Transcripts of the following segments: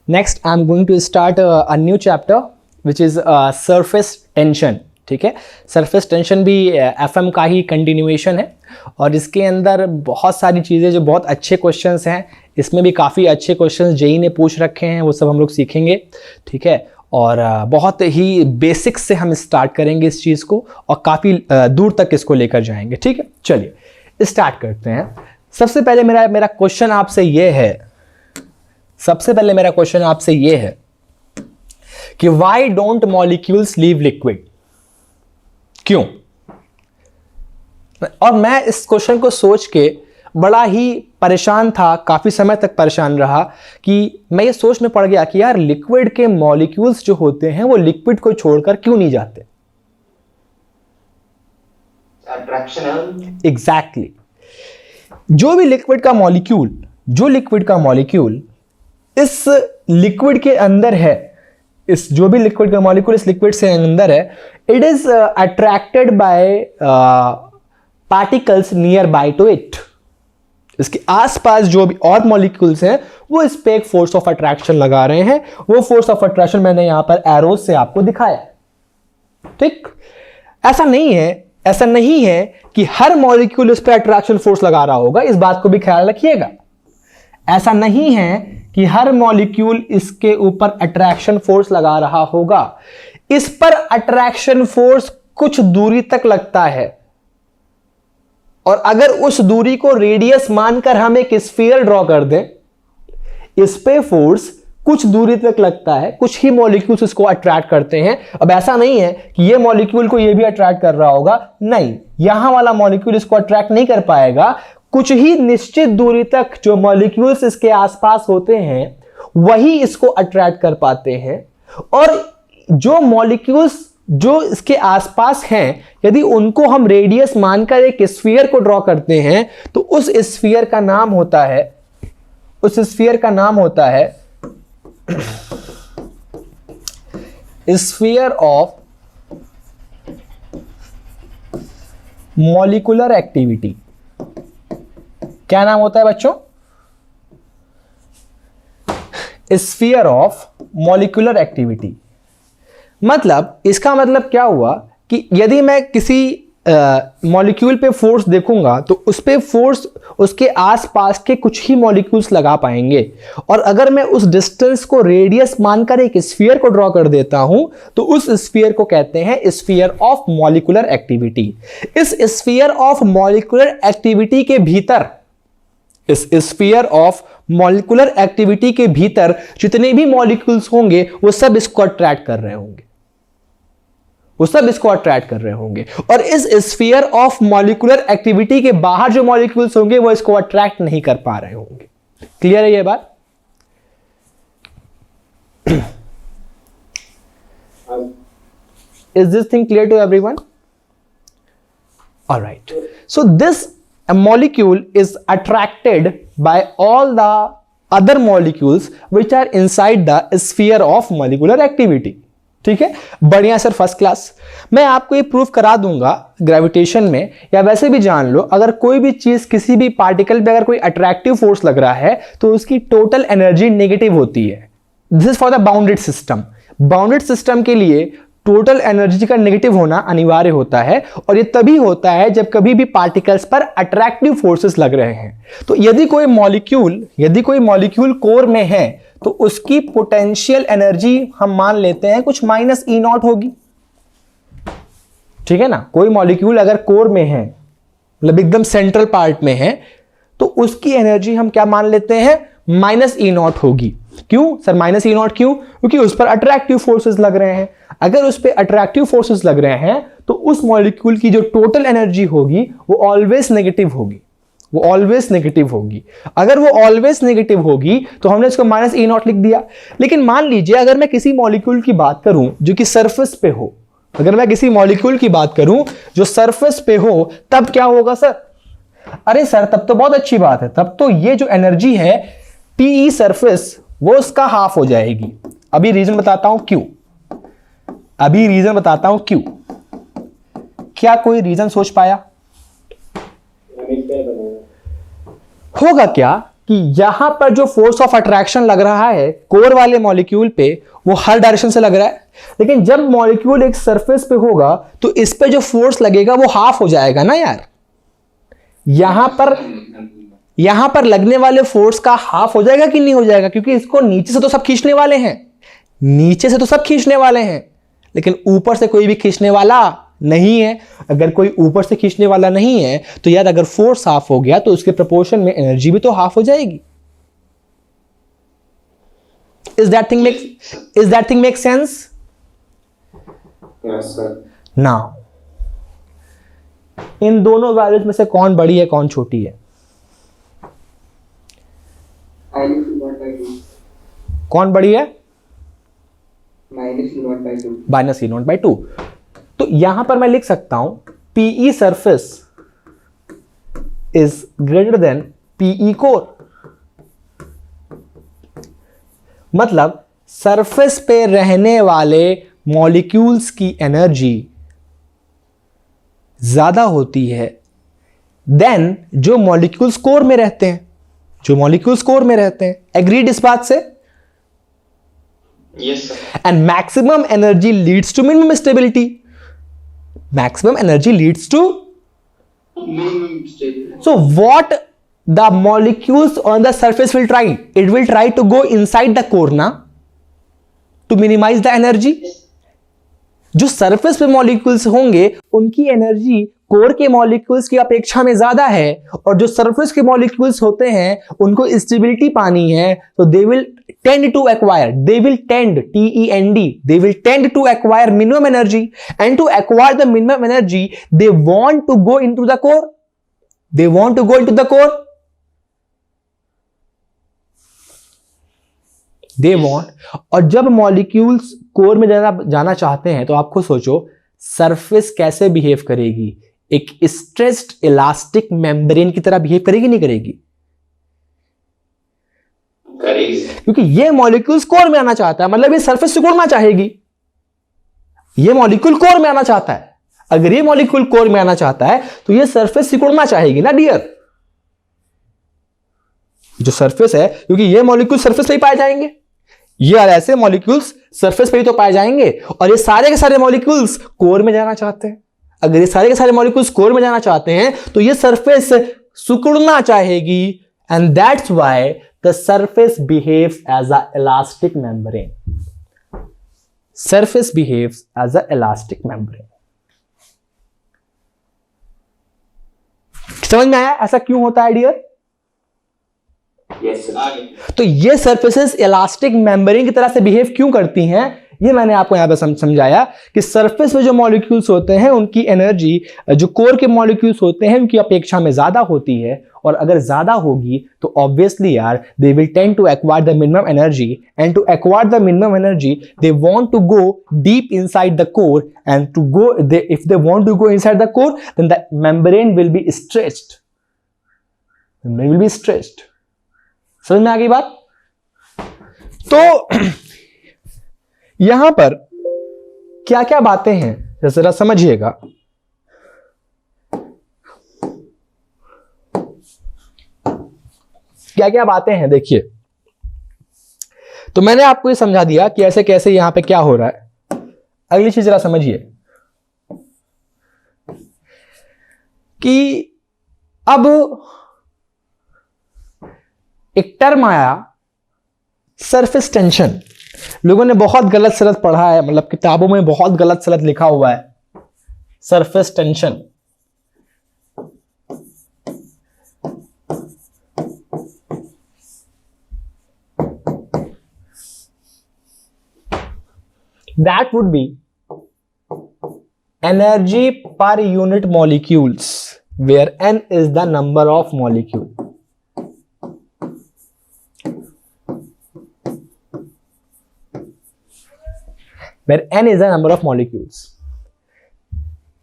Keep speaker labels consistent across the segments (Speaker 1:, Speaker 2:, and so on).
Speaker 1: Next I am going to start a new chapter which is surface tension. ठीक है, surface tension भी FM का ही continuation है और इसके अंदर बहुत सारी चीज़ें जो बहुत अच्छे क्वेश्चंस हैं, इसमें भी काफ़ी अच्छे क्वेश्चंस जेई ने पूछ रखे हैं, वो सब हम लोग सीखेंगे। ठीक है, और बहुत ही बेसिक्स से हम स्टार्ट करेंगे इस चीज़ को और काफ़ी दूर तक इसको लेकर जाएंगे। ठीक है, चलिए स्टार्ट करते हैं। सबसे पहले मेरा क्वेश्चन आपसे ये है, कि why don't molecules leave liquid, क्यों? और मैं इस क्वेश्चन को सोच के बड़ा ही परेशान था, काफी समय तक परेशान रहा कि मैं ये सोच में पड़ गया कि यार लिक्विड के मॉलिक्यूल्स जो होते हैं वो लिक्विड को छोड़कर क्यों नहीं जाते? अट्रैक्शन। एग्जैक्टली। जो लिक्विड का मॉलिक्यूल इस लिक्विड के अंदर है, जो भी लिक्विड का मॉलिक्यूल इस लिक्विड से अंदर है, it is attracted by particles near by two it. इसके आसपास जो भी और मॉलिक्यूल्स हैं वो इस पे एक फोर्स ऑफ अट्रैक्शन लगा रहे हैं। वो फोर्स ऑफ अट्रैक्शन मैंने यहां पर एरोज से आपको दिखाया। ठीक, ऐसा नहीं है कि हर मॉलिक्यूल इस पे अट्रैक्शन फोर्स लगा रहा होगा, इस बात को भी ख्याल रखिएगा। ऐसा नहीं है कि हर मॉलिक्यूल इसके ऊपर अट्रैक्शन फोर्स लगा रहा होगा। इस पर अट्रैक्शन फोर्स कुछ दूरी तक लगता है और अगर उस दूरी को रेडियस मानकर हम एक स्फीयर ड्रॉ कर दें, इस पे फोर्स कुछ दूरी तक लगता है, कुछ ही मॉलिक्यूल्स इसको अट्रैक्ट करते हैं। अब ऐसा नहीं है कि ये मॉलिक्यूल को ये भी अट्रैक्ट कर रहा होगा, नहीं, यहां वाला मॉलिक्यूल इसको अट्रैक्ट नहीं कर पाएगा। कुछ ही निश्चित दूरी तक जो मॉलिक्यूल्स इसके आसपास होते हैं वही इसको अट्रैक्ट कर पाते हैं, और जो मॉलिक्यूल्स जो इसके आसपास हैं, यदि उनको हम रेडियस मानकर एक स्फीयर को ड्रॉ करते हैं तो उस स्फीयर का नाम होता है स्फीयर ऑफ मॉलिक्यूलर एक्टिविटी। क्या नाम होता है बच्चों? Sphere of molecular activity. मतलब इसका मतलब क्या हुआ कि यदि मैं किसी मॉलिक्यूल पे फोर्स देखूंगा तो उस पे फोर्स उसके आसपास के कुछ ही मॉलिक्यूल्स लगा पाएंगे, और अगर मैं उस डिस्टेंस को रेडियस मानकर एक स्फीयर को ड्रॉ कर देता हूं तो उस स्फीयर को कहते हैं स्फीयर ऑफ मॉलिक्यूलर एक्टिविटी। इस स्फीयर ऑफ मॉलिक्यूलर एक्टिविटी के भीतर, इस स्फीयर ऑफ मॉलिक्यूलर एक्टिविटी के भीतर जितने भी मॉलिक्यूल्स होंगे वो सब इसको अट्रैक्ट कर रहे होंगे, और इस स्फीयर ऑफ मॉलिक्यूलर एक्टिविटी के बाहर जो मॉलिक्यूल्स होंगे वो इसको अट्रैक्ट नहीं कर पा रहे होंगे। क्लियर है ये बात? Is this thing clear to everyone? All right. So this molecule is attracted by all the other molecules which are inside the sphere of molecular activity. ठीक है, बढ़िया सर, फर्स्ट क्लास। मैं आपको ये प्रूफ करा दूंगा ग्रेविटेशन में, या वैसे भी जान लो, अगर कोई भी चीज किसी भी पार्टिकल पे अगर कोई अट्रैक्टिव फोर्स लग रहा है तो उसकी टोटल एनर्जी नेगेटिव होती है। This is for the bounded system. Bounded system के लिए टोटल एनर्जी का नेगेटिव होना अनिवार्य होता है, और ये तभी होता है जब कभी भी पार्टिकल्स पर अट्रैक्टिव फोर्सेस लग रहे हैं। तो यदि कोई मॉलिक्यूल कोर में है तो उसकी पोटेंशियल एनर्जी हम मान लेते हैं कुछ माइनस ई नॉट होगी। ठीक है ना, कोई मॉलिक्यूल अगर कोर में है, मतलब एकदम सेंट्रल पार्ट में है, तो उसकी एनर्जी हम क्या मान लेते हैं? माइनस ई नॉट होगी। क्यों सर माइनस ई नॉट क्यों? क्योंकि उस पर अट्रैक्टिव फोर्सेस लग रहे हैं। अगर उस पर अट्रैक्टिव फोर्सेस लग रहे हैं तो उस मॉलिक्यूल की जो टोटल एनर्जी होगी वो ऑलवेज नेगेटिव होगी। अगर वो ऑलवेज नेगेटिव होगी तो हमने इसको माइनस ई नॉट लिख दिया। लेकिन मान लीजिए अगर मैं किसी मॉलिक्यूल की बात करूं जो कि सरफेस पे हो, जो सरफेस पे हो, तब क्या होगा सर? अरे सर तब तो बहुत अच्छी बात है, तब तो ये जो एनर्जी है पीई सरफेस वो उसका हाफ हो जाएगी। अभी रीजन बताता हूं क्यों। क्या कोई रीजन सोच पाया? होगा क्या कि यहां पर जो फोर्स ऑफ अट्रैक्शन लग रहा है कोर वाले मॉलिक्यूल पे, वो हर डायरेक्शन से लग रहा है, लेकिन जब मॉलिक्यूल एक सरफेस पे होगा तो इस पे जो फोर्स लगेगा वो हाफ हो जाएगा ना यार। यहां पर लगने वाले फोर्स का हाफ हो जाएगा कि नहीं हो जाएगा, क्योंकि इसको नीचे से तो सब खींचने वाले हैं, नीचे से तो सब खींचने वाले हैं, लेकिन ऊपर से कोई भी खींचने वाला नहीं है। अगर कोई ऊपर से खींचने वाला नहीं है तो यार अगर फोर्स हाफ हो गया तो उसके प्रोपोर्शन में एनर्जी भी तो हाफ हो जाएगी। Is that thing make sense?
Speaker 2: Yes, sir.
Speaker 1: Now, इन दोनों वैल्यूज में से कौन बड़ी है कौन छोटी है? कौन बड़ी है? -E0/2। तो यहां पर मैं लिख सकता हूं PE surface is greater than PE core. मतलब सरफेस पे रहने वाले मॉलिक्यूल्स की एनर्जी ज्यादा होती है देन जो मॉलिक्यूल्स कोर में रहते हैं। एग्रीड इस बात से?
Speaker 2: Yes, sir.
Speaker 1: And maximum energy leads to minimum stability. Maximum energy leads to
Speaker 2: Minimum stability.
Speaker 1: so what the molecules on the surface will try? It will try to go inside the core na to minimize the energy. जो surface पे molecules होंगे उनकी energy core के molecules की अपेक्षा में ज्यादा है, और जो सरफेस के मॉलिक्यूल्स होते हैं उनको स्टेबिलिटी पानी है, तो they will tend to acquire, they will tend to acquire minimum energy, and to acquire the minimum energy they want to go into the core. और जब मॉलिक्यूल्स कोर में जाना चाहते हैं तो आप खुद सोचो सरफेस कैसे बिहेव करेगी, एक स्ट्रेस्ड इलास्टिक मेम्ब्रेन की तरह बिहेव करेगी नहीं करेगी? क्योंकि ये मॉलिक्यूल्स कोर में आना चाहता है, मतलब ये सरफेस सिकुड़ना चाहेगी। ये मॉलिक्यूल कोर में आना चाहता है, अगर ये मॉलिक्यूल कोर में आना चाहता है तो ये सरफेस सिकुड़ना चाहेगी ना डियर। जो सरफेस है, क्योंकि ये मॉलिक्यूल सरफेस पे ही पाए जाएंगे, ये ऐसे मॉलिक्यूल्स सरफेस पे ही तो पाए जाएंगे, और ये सारे के सारे मॉलिक्यूल्स कोर में जाना चाहते हैं। अगर ये सारे के सारे मॉलिक्यूल्स कोर में जाना चाहते हैं तो ये सरफेस सिकुड़ना चाहेगी, and that's why the surface behaves as a elastic membrane. Surface behaves as a elastic membrane. समझ में आया ऐसा क्यों होता है डियर?
Speaker 2: Yes, sir.
Speaker 1: तो ये सरफेसेस इलास्टिक मेम्ब्रेन की तरह से बिहेव क्यों करती हैं, ये मैंने आपको यहां पे समझाया कि सरफेस पे जो मॉलिक्यूल्स होते हैं उनकी एनर्जी जो कोर के मॉलिक्यूल्स होते हैं उनकी अपेक्षा में ज्यादा होती है, और अगर ज्यादा होगी तो ऑब्वियसली यार they will tend to acquire the minimum energy, and to acquire the minimum energy they want to go deep inside the core, and to go if they want to go inside the core then the membrane will be stretched. समझ में आ गई बात? तो यहां पर क्या क्या बातें हैं जरा समझिएगा। क्या क्या बातें हैं देखिए। तो मैंने आपको ये समझा दिया कि ऐसे कैसे यहां पे क्या हो रहा है। अगली चीज जरा समझिए कि अब एक टर्म आया सरफेस टेंशन। लोगों ने बहुत गलत सलत पढ़ा है, मतलब किताबों में बहुत गलत सलत लिखा हुआ है surface tension. That would be energy per unit molecules, where n is the number of molecule. Where n is the number of molecules.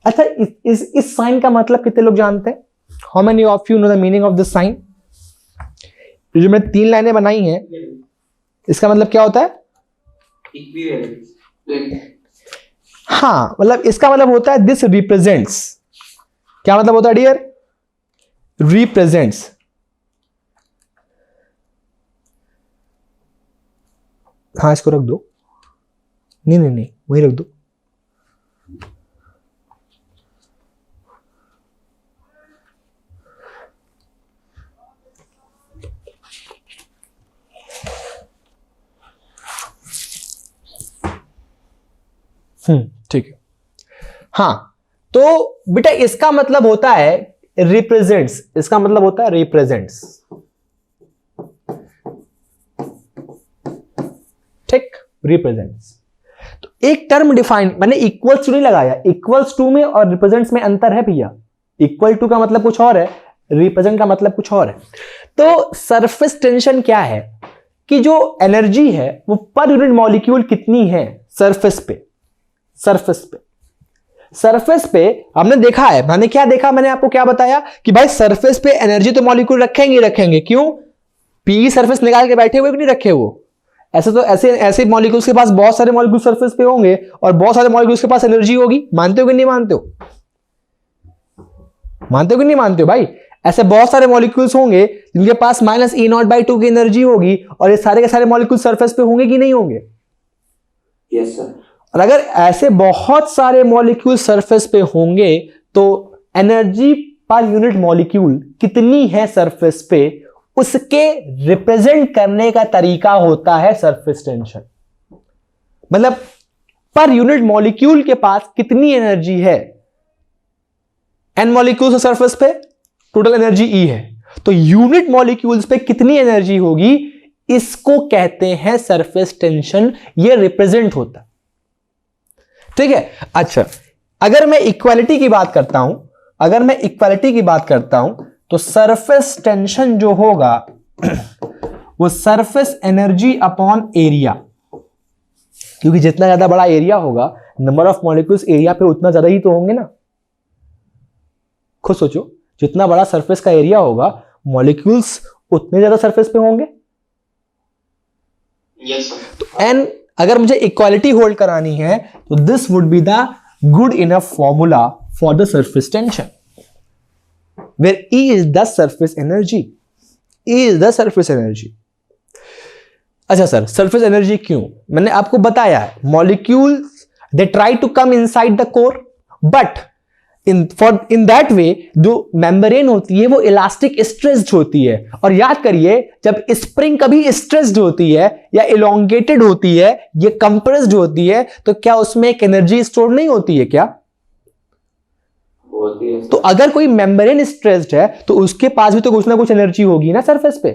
Speaker 1: अच्छा, इस साइन का मतलब कितने लोग जानते हैं? How many of you know the meaning of this sign? जो मैंने 3 लाइनें बनाई हैं, इसका मतलब क्या होता है? हाँ, मतलब इसका मतलब होता है दिस रिप्रेजेंट्स। क्या मतलब होता है डियर? रिप्रेजेंट्स। हाँ इसको रख दो, नहीं नहीं नहीं वही रख दो। ठीक है। हाँ तो बेटा इसका मतलब होता है रिप्रेजेंट्स, इसका मतलब होता है रिप्रेजेंट्स, ठीक, रिप्रेजेंट्स। तो एक टर्म डिफाइन, मैंने इक्वल्स टू नहीं लगाया, इक्वल्स टू में और रिप्रेजेंट्स में अंतर है भैया। इक्वल टू का मतलब कुछ और है, रिप्रेजेंट का मतलब कुछ और है। तो सरफेस टेंशन क्या है कि जो एनर्जी है वो पर यूनिट मॉलिक्यूल कितनी है सरफेस पे, सरफेस पे हमने देखा है, मैंने क्या देखा, मैंने आपको क्या बताया कि भाई सरफेस पे एनर्जी तो मॉलिक्यूल रखेंगे रखेंगे, क्यों, पी सरफेस निकाल के बैठे हुए कि नहीं रखे वो, ऐसे तो ऐसे मॉलिक्यूल्स के पास बहुत सारे मॉलिक्यूल सरफेस पे होंगे और बहुत सारे मॉलिक्यूल्स के पास एनर्जी होगी, मानते हो कि नहीं मानते हो, मानते हो कि नहीं मानते हो भाई, ऐसे बहुत सारे मॉलिक्यूल्स होंगे जिनके पास -E0/2 की एनर्जी होगी और ये सारे के सारे मॉलिक्यूल सरफेस पे होंगे कि नहीं होंगे?
Speaker 2: Yes sir.
Speaker 1: और अगर ऐसे बहुत सारे मॉलिक्यूल सरफेस पे होंगे तो एनर्जी पर यूनिट मॉलिक्यूल कितनी है सरफेस पे, उसके रिप्रेजेंट करने का तरीका होता है सरफेस टेंशन। मतलब पर यूनिट मॉलिक्यूल के पास कितनी एनर्जी है, n मॉलिक्यूल्स सरफेस पे, टोटल एनर्जी E है, तो यूनिट मॉलिक्यूल्स पे कितनी एनर्जी होगी, इसको कहते हैं सरफेस टेंशन, ये रिप्रेजेंट होता है, ठीक है। अच्छा अगर मैं इक्वालिटी की बात करता हूं, अगर मैं इक्वालिटी की बात करता हूं तो सरफेस टेंशन जो होगा वो सरफेस एनर्जी अपॉन एरिया, क्योंकि जितना ज्यादा बड़ा एरिया होगा नंबर ऑफ मॉलिक्यूल्स एरिया पे उतना ज्यादा ही तो होंगे ना, खुद सोचो, जितना बड़ा सरफेस का एरिया होगा मॉलिक्यूल्स उतने ज्यादा सरफेस पे होंगे।
Speaker 2: यस
Speaker 1: तो एन अगर मुझे इक्वालिटी होल्ड करानी है तो this would be the good enough formula for the surface tension, where E is the surface energy, E is the surface energy। अच्छा सर सरफेस एनर्जी क्यों, मैंने आपको बताया है molecules they try to come inside the core, but in that way जो membrane होती है वो इलास्टिक स्ट्रेस्ड होती है, और याद करिए जब स्प्रिंग कभी स्ट्रेस्ड होती है या इलोंगेटेड होती है, ये कंप्रेस्ड होती है, तो क्या उसमें एक एनर्जी स्टोर नहीं होती है क्या?
Speaker 2: होती है।
Speaker 1: तो अगर कोई मेम्ब्रेन स्ट्रेस्ड है तो उसके पास भी तो कुछ ना कुछ एनर्जी होगी ना सरफेस पे।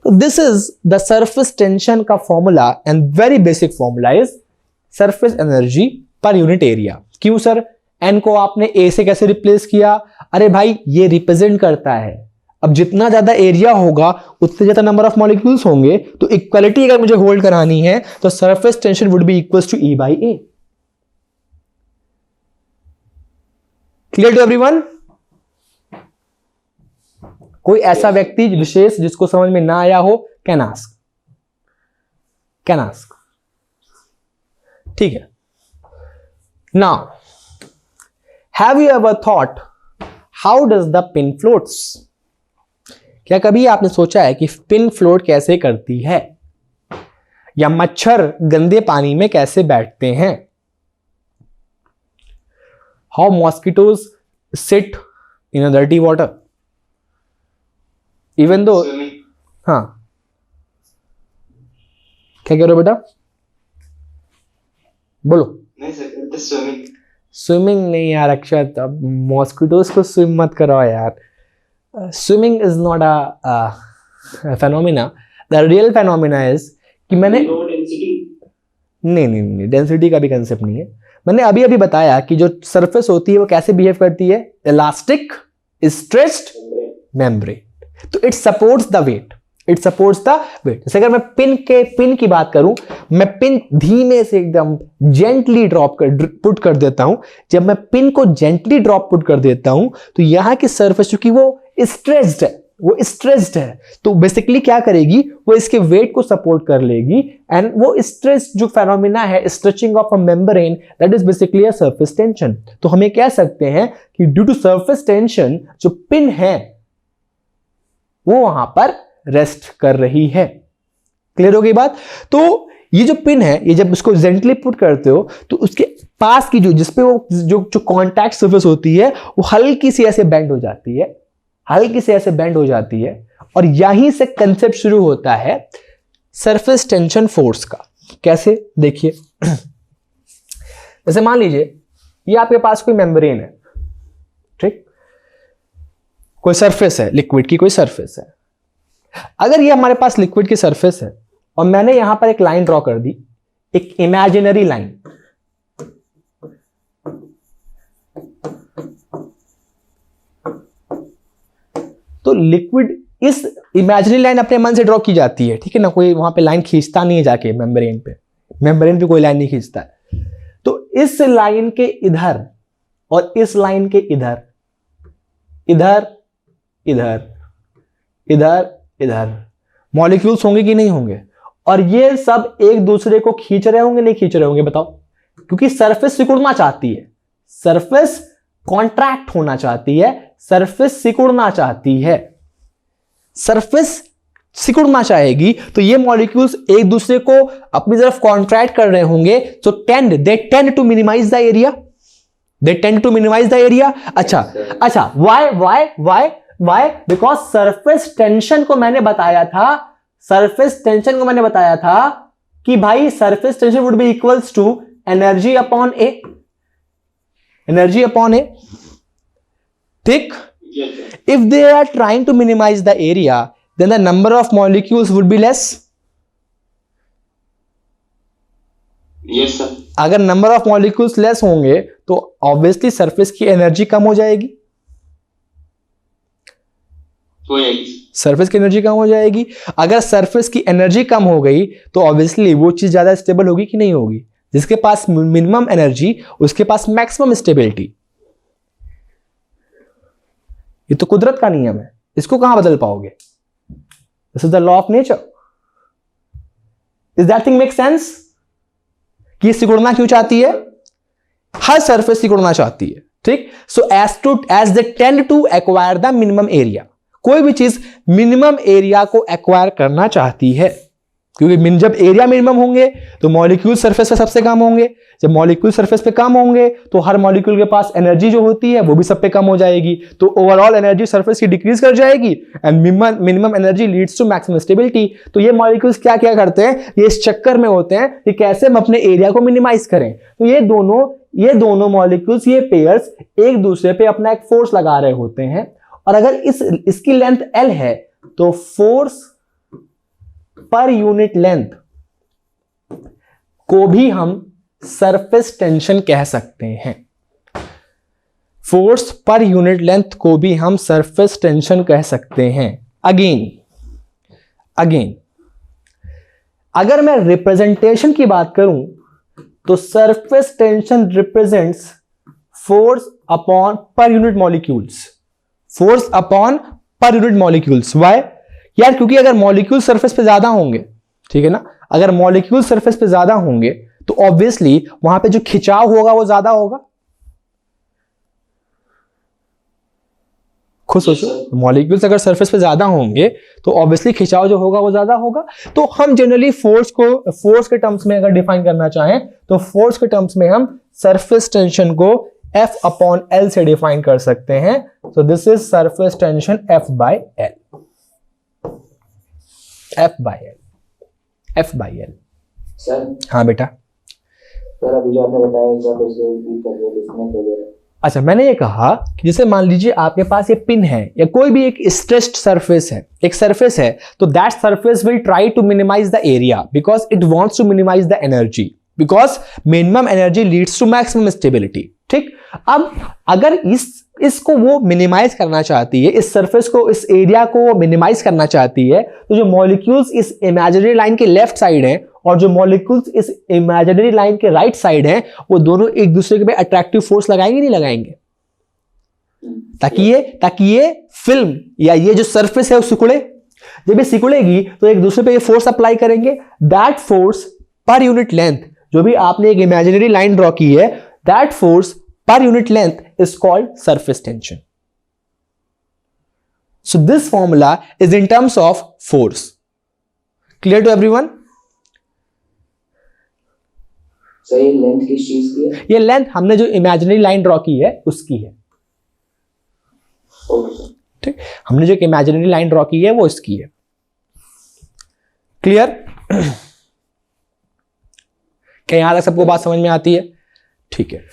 Speaker 1: तो this is the surface tension का formula and very basic formula is surface energy per unit area. क्यों सर, एन को आपने ए से कैसे रिप्लेस किया? अरे भाई ये रिप्रेजेंट करता है, अब जितना ज्यादा एरिया होगा उतने ज्यादा नंबर ऑफ मॉलिक्यूल्स होंगे, तो इक्वालिटी अगर मुझे होल्ड करानी है तो surface tension would be equals to E by A। Clear to everyone? कोई ऐसा व्यक्ति विशेष जिसको समझ में ना आया हो कैन आस्क, कैन आस्क, ठीक है। Now have you ever thought how does the pin floats? क्या कभी आपने सोचा है कि पिन फ्लोट कैसे करती है, या मच्छर गंदे पानी में कैसे बैठते हैं? How mosquitoes sit in a dirty water even though, हाँ क्या कह रहे हो बेटा, बोलो।
Speaker 2: नहीं सर, स्विमिंग।
Speaker 1: स्विमिंग नहीं यार अक्षत, अब मॉस्किटोज को स्विम मत कराओ यार। Swimming is not a phenomena, the real phenomena is कि मैंने नहीं डेंसिटी का भी कंसेप्ट नहीं है। मैंने अभी अभी बताया कि जो सरफेस होती है वो कैसे बिहेव करती है, इलास्टिक स्ट्रेस्ड मेम्ब्रेन, तो it supports the weight, it supports the weight. जैसे अगर मैं पिन की बात करूं, मैं पिन धीमे से एकदम जेंटली पुट कर देता हूं। जब मैं पिन को जेंटली पुट कर देता हूं तो यहां की सरफेस चूंकि वो स्ट्रेस्ड है, वो स्ट्रेस्ड है, तो बेसिकली क्या करेगी, वो इसके वेट को सपोर्ट कर लेगी, एंड वो स्ट्रेस जो फेनोमेना है stretching of a membrane, that is basically a surface tension. तो हमें कह सकते हैं कि ड्यू टू सरफेस टेंशन जो पिन है वो वहां पर रेस्ट कर रही है। क्लियर हो गई बात? तो ये जो पिन है, ये जब उसको जेंटली पुट करते हो तो उसके पास की जिसपे वो जो कॉन्टैक्ट सरफेस होती है वो हल्की सी ऐसे बेंड हो जाती है, हल्की से ऐसे बेंड हो जाती है, और यहीं से कंसेप्ट शुरू होता है सरफेस टेंशन फोर्स का। कैसे? देखिए, जैसे मान लीजिए ये आपके पास कोई मेम्ब्रेन है, ठीक, कोई सरफेस है, लिक्विड की कोई सरफेस है। अगर ये हमारे पास लिक्विड की सरफेस है और मैंने यहां पर एक लाइन ड्रॉ कर दी, एक इमेजिनरी लाइन, तो लिक्विड इस इमेजिनरी लाइन अपने मन से ड्रॉ की जाती है, ठीक है ना, कोई वहां पे लाइन खींचता नहीं है जाके मेम्ब्रेन पे कोई लाइन नहीं खींचता है। तो इस लाइन के इधर और इस लाइन के इधर, इधर इधर इधर इधर मॉलिक्यूल्स होंगे कि नहीं होंगे? और ये सब एक दूसरे को खींच रहे होंगे, नहीं खींच रहे होंगे? बताओ। क्योंकि सरफेस सिकुड़ना चाहती है, सरफेस कॉन्ट्रैक्ट होना चाहती है, सरफेस सिकुड़ना चाहती है। सरफेस सिकुड़ना चाहेगी तो ये मॉलिक्यूल्स एक दूसरे को अपनी तरफ कॉन्ट्रैक्ट कर रहे होंगे, तो they tend to minimise the area, they tend to minimise the area. अच्छा, व्हाई? बिकॉज सरफेस टेंशन को मैंने बताया था, कि भाई surface tension would be equals to energy upon A, ठीक? If they are trying to minimize the area, then the number of molecules would be less.
Speaker 2: Yes sir.
Speaker 1: अगर number of molecules less होंगे तो obviously surface की energy कम हो जाएगी, surface की energy कम हो जाएगी। अगर सरफेस की एनर्जी कम हो गई तो ऑब्वियसली वो चीज ज्यादा स्टेबल होगी कि नहीं होगी? जिसके पास मिनिमम एनर्जी उसके पास मैक्सिमम स्टेबिलिटी। ये तो कुदरत का नियम है, इसको कहां बदल पाओगे? This is the law of nature. Is that thing make sense? कि सिकुड़ना क्यों चाहती है? हर सरफेस सिकुड़ना चाहती है, ठीक? So as they tend to acquire the minimum area, कोई भी चीज मिनिमम एरिया को एक्वायर करना चाहती है, क्योंकि जब एरिया मिनिमम होंगे तो मॉलिक्यूल सरफेस पे सबसे कम होंगे। जब मॉलिक्यूल सरफेस पे कम होंगे तो हर मॉलिक्यूल के पास एनर्जी जो होती है वो भी सब पे कम हो जाएगी, तो ओवरऑल एनर्जी सरफेस की डिक्रीज कर जाएगी and minimum energy leads to maximum stability. तो ये मॉलिक्यूल्स क्या क्या करते हैं? ये इस चक्कर में होते हैं कि कैसे हम अपने एरिया को मिनिमाइज करें। तो ये दोनों मॉलिक्यूल्स, ये पेयर्स एक दूसरे पे अपना एक फोर्स लगा रहे होते हैं, और अगर इसकी लेंथ L है तो फोर्स पर यूनिट लेंथ को भी हम सरफेस टेंशन कह सकते हैं। फोर्स पर यूनिट लेंथ को भी हम सरफेस टेंशन कह सकते हैं। अगेन अगर मैं रिप्रेजेंटेशन की बात करूं तो surface tension represents force upon per unit molecules, force upon per unit molecules. Why यार? क्योंकि अगर मॉलिक्यूल सरफेस पे ज्यादा होंगे, ठीक है ना, अगर मॉलिक्यूल सरफेस पे ज्यादा होंगे तो ऑब्वियसली वहां पे जो खिंचाव होगा वो ज्यादा होगा। खुद सोचो, मॉलिक्यूल्स अगर सरफेस पे ज्यादा होंगे तो ऑब्वियसली खिंचाव जो होगा वो ज्यादा होगा। तो हम जनरली फोर्स के टर्म्स में अगर डिफाइन करना चाहें तो फोर्स के टर्म्स में हम सरफेस टेंशन को F अपॉन L से डिफाइन कर सकते हैं। तो this is surface tension F by L, F by L।
Speaker 2: Sir
Speaker 1: हाँ बेटा।
Speaker 2: सर अभी जो आपने बताया एक बार फिर से रिपीट कर दिया, डिस्कनेक्ट हो गया।
Speaker 1: अच्छा, मैंने ये कहा कि जैसे मान लीजिए आपके पास ये पिन है या कोई भी एक स्ट्रेस्ड सरफेस है, एक सरफेस है, तो that surface will try to minimise the area because it wants to minimise the energy, because minimum energy leads to maximum stability. ठीक, अब अगर इसको वो मिनिमाइज करना चाहती है, इस सरफेस को, इस एरिया को मिनिमाइज करना चाहती है, तो जो मॉलिक्यूल्स इस इमेजिनरी लाइन के लेफ्ट साइड हैं और जो मॉलिक्यूल्स इस इमेजिनरी लाइन के राइट साइड हैं, वो दोनों एक दूसरे के पे अट्रैक्टिव फोर्स लगाएंगे नहीं लगाएंगे, ताकि ये फिल्म या ये जो सरफेस है वो सिकुड़े। जब ये सिकुड़ेगी तो एक दूसरे पे ये फोर्स अप्लाई करेंगे। That force per unit length, जो भी आपने एक इमेजिनरी लाइन ड्रॉ की है, that force per unit length is called surface tension. So this formula is in terms of force. Clear to everyone?
Speaker 2: सही, लेंथ किस चीज की है?
Speaker 1: ये लेंथ हमने जो इमेजिनरी लाइन ड्रॉ की है उसकी है। ठीक, हमने जो इमेजिनरी लाइन ड्रॉ की है वो इसकी है। क्लियर? क्या यहां तक सबको बात समझ में आती है? ठीक है,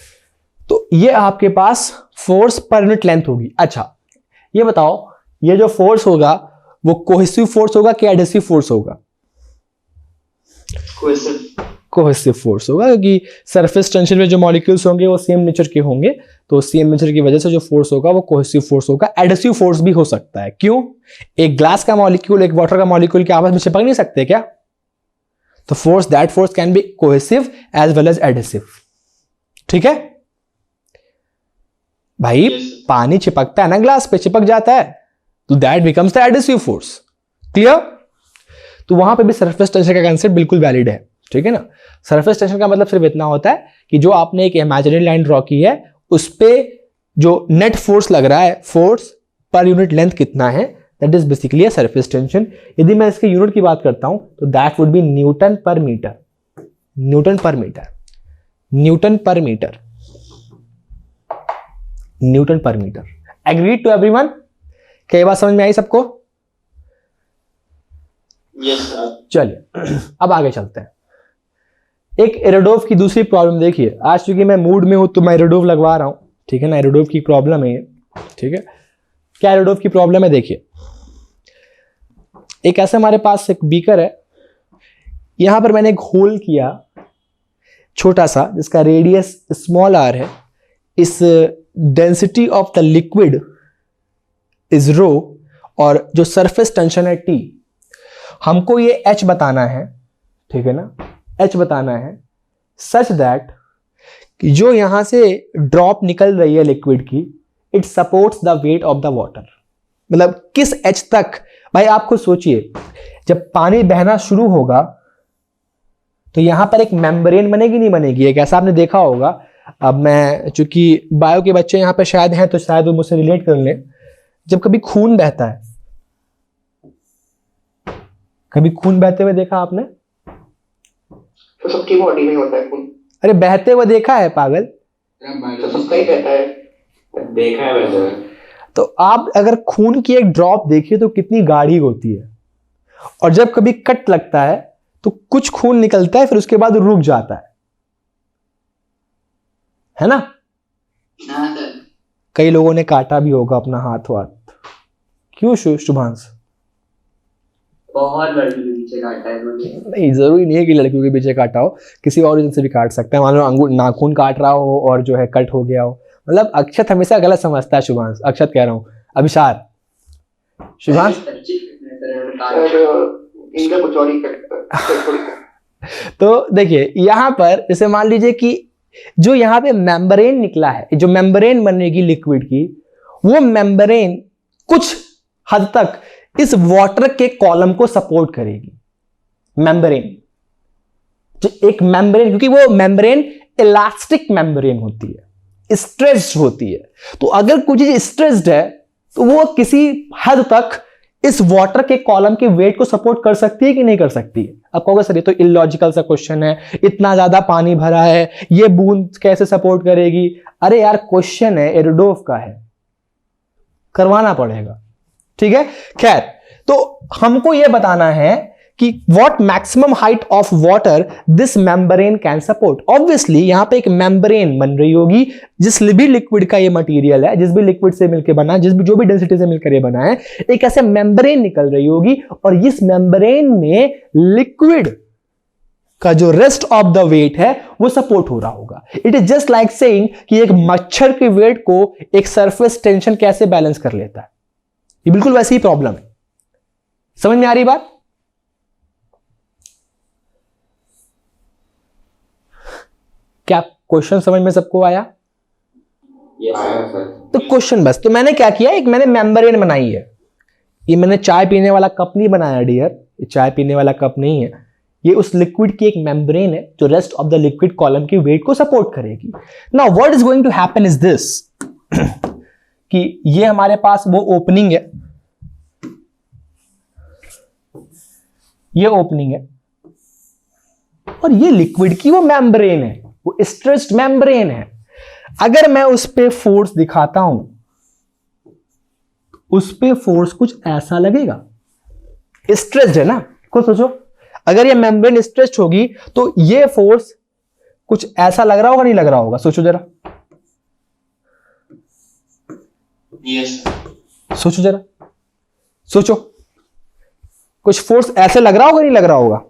Speaker 1: तो ये आपके पास फोर्स पर यूनिट लेंथ होगी। अच्छा, ये बताओ, ये जो फोर्स होगा वो कोहेसिव फोर्स होगा कि एडहेसिव फोर्स होगा? कोहेसिव फोर्स होगा, क्योंकि सरफेस टेंशन में जो मॉलिक्यूल्स होंगे वो सेम नेचर के होंगे, तो सेम नेचर की वजह से जो फोर्स होगा वो कोहेसिव फोर्स होगा। एडहेसिव फोर्स भी हो सकता है। क्यों? एक ग्लास का मॉलिक्यूल एक वाटर का मॉलिक्यूल के आपस में चिपक नहीं सकते क्या? तो that force can be cohesive as well as adhesive. ठीक है भाई, पानी चिपकता है ना, ग्लास पे चिपक जाता है, तो that becomes the adhesive force. Clear? तो वहां पे भी सरफेस टेंशन का कंसेप्ट बिल्कुल वैलिड है। ठीक है ना? सरफेस टेंशन का मतलब सिर्फ इतना होता है कि जो आपने एक इमेजिनरी लाइन ड्रॉ की है उस पे जो नेट फोर्स लग रहा है, फोर्स पर यूनिट लेंथ कितना है, that is basically a surface tension. यदि मैं इसके यूनिट की बात करता हूं तो that would be newton per metre. Newton per metre, newton per metre, newton per metre. Agreed to everyone? क्या ये बात समझ में आई सबको?
Speaker 2: Yes sir.
Speaker 1: चलिए अब आगे चलते हैं। एक एरोडोव की दूसरी प्रॉब्लम देखिए। आज चूंकि मैं मूड में हूं तो मैं एरोडोव लगवा रहा हूं। ठीक है ना? एरोडोव की प्रॉब्लम है ये। ठीक है, क्या एरोडोव की प्रॉब्लम है? देखिए, एक ऐसे हमारे पास एक बीकर है, यहां पर मैंने एक होल किया छोटा सा जिसका रेडियस स्मॉल आर है। इस density of the liquid is rho और जो सरफेस टेंशन है टी। हमको ये एच बताना है। ठीक है ना? एच बताना है सच दैट कि जो यहां से ड्रॉप निकल रही है लिक्विड की, it supports the weight of the water. मतलब किस एच तक? भाई आप खुद सोचिए, जब पानी बहना शुरू होगा तो यहां पर एक मेम्ब्रेन बनेगी नहीं बनेगी? एक ऐसा आपने देखा होगा। अब मैं चूंकि बायो के बच्चे यहां पर शायद हैं तो शायद वो मुझसे रिलेट कर लें। जब कभी खून बहता है, कभी खून बहते हुए देखा आपने?
Speaker 2: तो सबकी बॉडी में होता है खून।
Speaker 1: अरे बहते हुए देखा है पागल?
Speaker 2: तो सबका ही बहता है। देखा है वैसे।
Speaker 1: तो आप अगर खून की एक ड्रॉप देखिए तो कितनी गाढ़ी होती है, और जब कभी कट लगता है तो कुछ खून निकलता है, फिर उसके बाद रुक जाता है ना?
Speaker 2: हाँ सर।
Speaker 1: कई लोगों ने काटा भी होगा अपना हाथ वाथ। क्यों शुभांश?
Speaker 2: बहुत लड़की के पीछे काटा है मुझे।
Speaker 1: नहीं, जरूरी नहीं है कि लड़कियों के पीछे काटा हो, किसी और रीजन से भी काट सकता है। मान लो अंगूर नाखून काट रहा हो और जो है कट हो गया हो। मतलब अक्षत हमेशा गलत समझता है शुभांश। अक्षत कह रहा हूं, अभिशार। शुभांश तो देखिए यहां पर जैसे मान लीजिए कि जो यहां पे मेम्ब्रेन निकला है, जो मेम्ब्रेन बनेगी लिक्विड की, वो मेम्ब्रेन कुछ हद तक इस वाटर के कॉलम को सपोर्ट करेगी। मेम्ब्रेन, जो एक मेम्ब्रेन, क्योंकि वो मेम्ब्रेन इलास्टिक मेम्ब्रेन होती है, स्ट्रेस्ड होती है, तो अगर कुछ चीज स्ट्रेस्ड है तो वो किसी हद तक इस वाटर के कॉलम के वेट को सपोर्ट कर सकती है कि नहीं कर सकती है? अब कहोगे सर ये तो इलॉजिकल सा क्वेश्चन है, इतना ज्यादा पानी भरा है, ये बूंद कैसे सपोर्ट करेगी? अरे यार क्वेश्चन है, एरोडोव का है, करवाना पड़ेगा। ठीक है, खैर, तो हमको यह बताना है कि what maximum height of water this membrane can support. Obviously यहां पे एक मेम्ब्रेन बन रही होगी, जिस भी लिक्विड का ये मटेरियल है, जिस भी लिक्विड से मिलकर बना है, जो भी डेंसिटी से मिलकर ये बना है, एक ऐसे मेम्ब्रेन निकल रही होगी, और इस मेम्ब्रेन में लिक्विड का जो रेस्ट ऑफ द वेट है वो सपोर्ट हो रहा होगा। It is just like saying कि एक मच्छर के वेट को एक सरफेस टेंशन कैसे बैलेंस कर लेता है। ये बिल्कुल वैसी ही प्रॉब्लम है। समझ में आ रही बात? क्या क्वेश्चन समझ में सबको आया? तो क्वेश्चन बस, तो मैंने क्या किया, एक मैंने मेम्ब्रेन बनाई है। ये मैंने चाय पीने वाला कप नहीं बनाया डियर, ये चाय पीने वाला कप नहीं है, ये उस लिक्विड की एक मेम्ब्रेन है जो rest of the liquid column की वेट को सपोर्ट करेगी। Now what is going to happen is this कि ये हमारे पास वो ओपनिंग है ये ओपनिंग है और ये लिक्विड की वो मेम्ब्रेन है, वो स्ट्रेच्ड मेम्ब्रेन है। अगर मैं उस पे फोर्स दिखाता हूं, उस पे फोर्स कुछ ऐसा लगेगा, स्ट्रेच्ड है ना। खुद सोचो, अगर ये मेम्ब्रेन स्ट्रेच्ड होगी तो ये फोर्स कुछ ऐसा लग रहा होगा, नहीं लग रहा होगा? सोचो जरा, सोचो जरा, सोचो, कुछ फोर्स ऐसे लग रहा होगा, नहीं लग रहा होगा?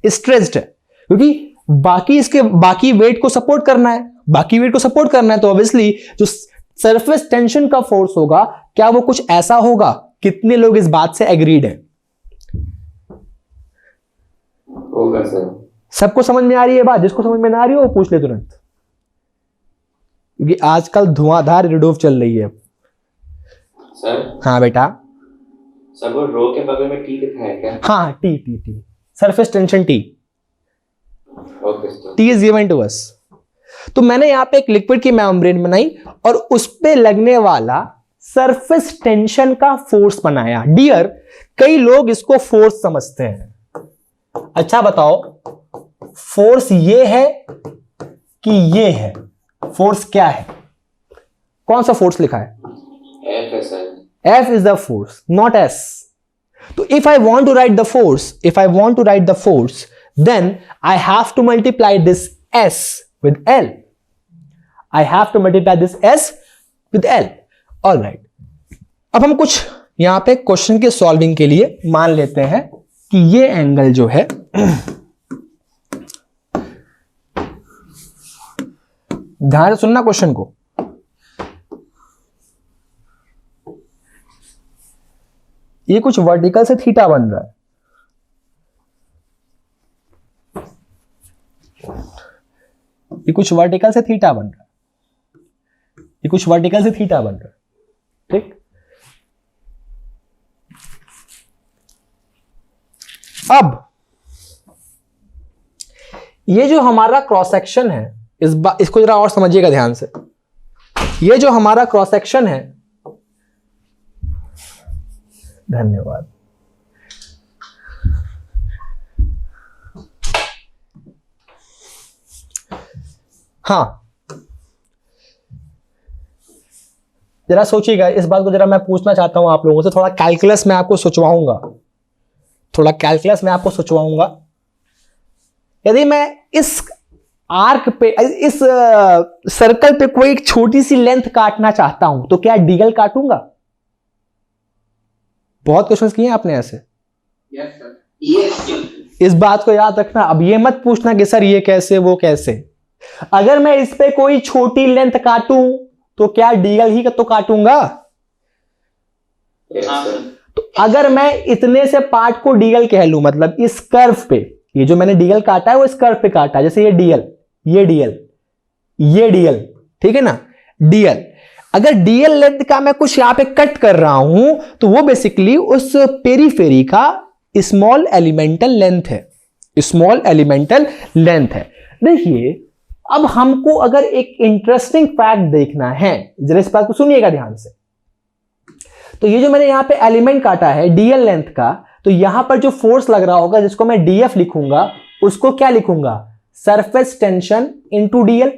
Speaker 1: स्ट्रेच्ड है, क्योंकि बाकी वेट को सपोर्ट करना है, बाकी वेट को सपोर्ट करना है, तो ऑब्वियसली जो सरफेस टेंशन का फोर्स होगा, क्या वो कुछ ऐसा होगा? कितने लोग इस बात से एग्रीड हैं?
Speaker 2: होगा सर।
Speaker 1: सबको समझ में आ रही है बात? जिसको समझ में ना आ रही हो वो पूछ ले तुरंत, क्योंकि आजकल धुआंधार रिडोव चल रही है
Speaker 2: सर।
Speaker 1: हाँ बेटा।
Speaker 2: सर वो रो के बगल में टी लिखा है क्या?
Speaker 1: हाँ, T surface tension T.
Speaker 2: Okay sir.
Speaker 1: T is given to us. तो मैंने यहां पे एक लिक्विड की मेम्ब्रेन बनाई और उस पे लगने वाला सरफेस टेंशन का फोर्स बनाया। डियर, कई लोग इसको फोर्स समझते हैं। अच्छा बताओ, फोर्स ये है कि ये है? फोर्स क्या है? कौन सा फोर्स लिखा है?
Speaker 2: एफ है sir.
Speaker 1: F is the force, not S. So if I want to write the force, then I have to multiply this S with L. I have to multiply this S with L. All right. अब हम कुछ यहां पे question के solving के लिए मान लेते हैं कि ये एंगल जो है, ध्यान से सुनना क्वेश्चन को, ये कुछ वर्टिकल से थीटा बन रहा है, ये कुछ वर्टिकल से थीटा बन रहा है, ये कुछ वर्टिकल से थीटा बन रहा है, ठीक? अब ये जो हमारा क्रॉस सेक्शन है, इसको जरा और समझिएगा ध्यान से। ये जो हमारा क्रॉस सेक्शन है, धन्यवाद, हाँ, जरा सोचिएगा इस बात को। जरा मैं पूछना चाहता हूं आप लोगों से, थोड़ा कैलकुलस मैं आपको सोचवाऊंगा, यदि मैं इस आर्क पे, इस सर्कल पे कोई एक छोटी सी लेंथ काटना चाहता हूं, तो क्या डीएल काटूंगा? बहुत क्वेश्चंस किए आपने ऐसे।
Speaker 2: Yes sir.
Speaker 1: इस बात को याद रखना। अब ये मत पूछना कि सर ये कैसे वो कैसे। अगर मैं इस पे कोई छोटी लेंथ काटूं तो क्या डीएल ही तो काटूंगा?
Speaker 2: Yes sir.
Speaker 1: तो अगर मैं इतने से पार्ट को डीएल कह लूं, मतलब इस कर्व पे, ये जो मैंने डीएल काटा है वो इस कर्व पे काटा है, जैसे ये डीएल, ये डीएल, ठीक है ना? डीएल, अगर डीएल लेंथ का मैं कुछ यहां पे कट कर रहा हूं तो वो बेसिकली उस पेरीफेरी का स्मॉल एलिमेंटल लेंथ है। देखिए, अब हमको अगर एक इंटरेस्टिंग फैक्ट देखना है, जरा इस बात को सुनिएगा ध्यान से। तो ये जो मैंने यहां पे एलिमेंट काटा है डीएल लेंथ का, तो यहां पर जो फोर्स लग रहा होगा, जिसको मैं डीएफ लिखूंगा, उसको क्या लिखूंगा? सरफेस टेंशन इनटू डीएल,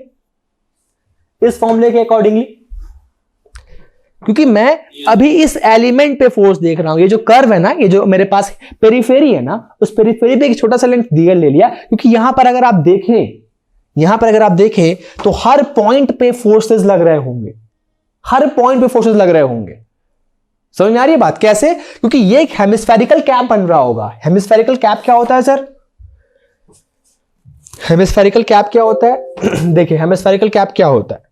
Speaker 1: इस फॉर्मूले के अकॉर्डिंगली। क्योंकि मैं अभी इस एलिमेंट पे फोर्स देख रहा हूं, ये जो कर्व है ना, ये जो मेरे पास पेरीफेरी है ना, उस पेरीफेरी पे एक छोटा सा लेंथ डीएल ले लिया, क्योंकि यहां पर अगर आप देखें तो हर पॉइंट पे फोर्सेस लग रहे होंगे, समझ में आ रही है बात? कैसे? क्योंकि ये एक हेमिस्फेरिकल कैप बन रहा होगा। हेमिस्फेरिकल कैप क्या होता है सर? हेमिस्फेरिकल कैप क्या होता है? देखिए, हेमिस्फेरिकल कैप क्या होता है,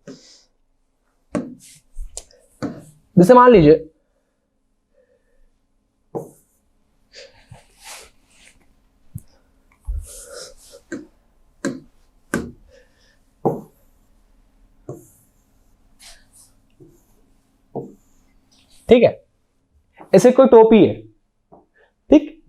Speaker 1: जैसे मान लीजिए ठीक है, ऐसे कोई टोपी है, ठीक?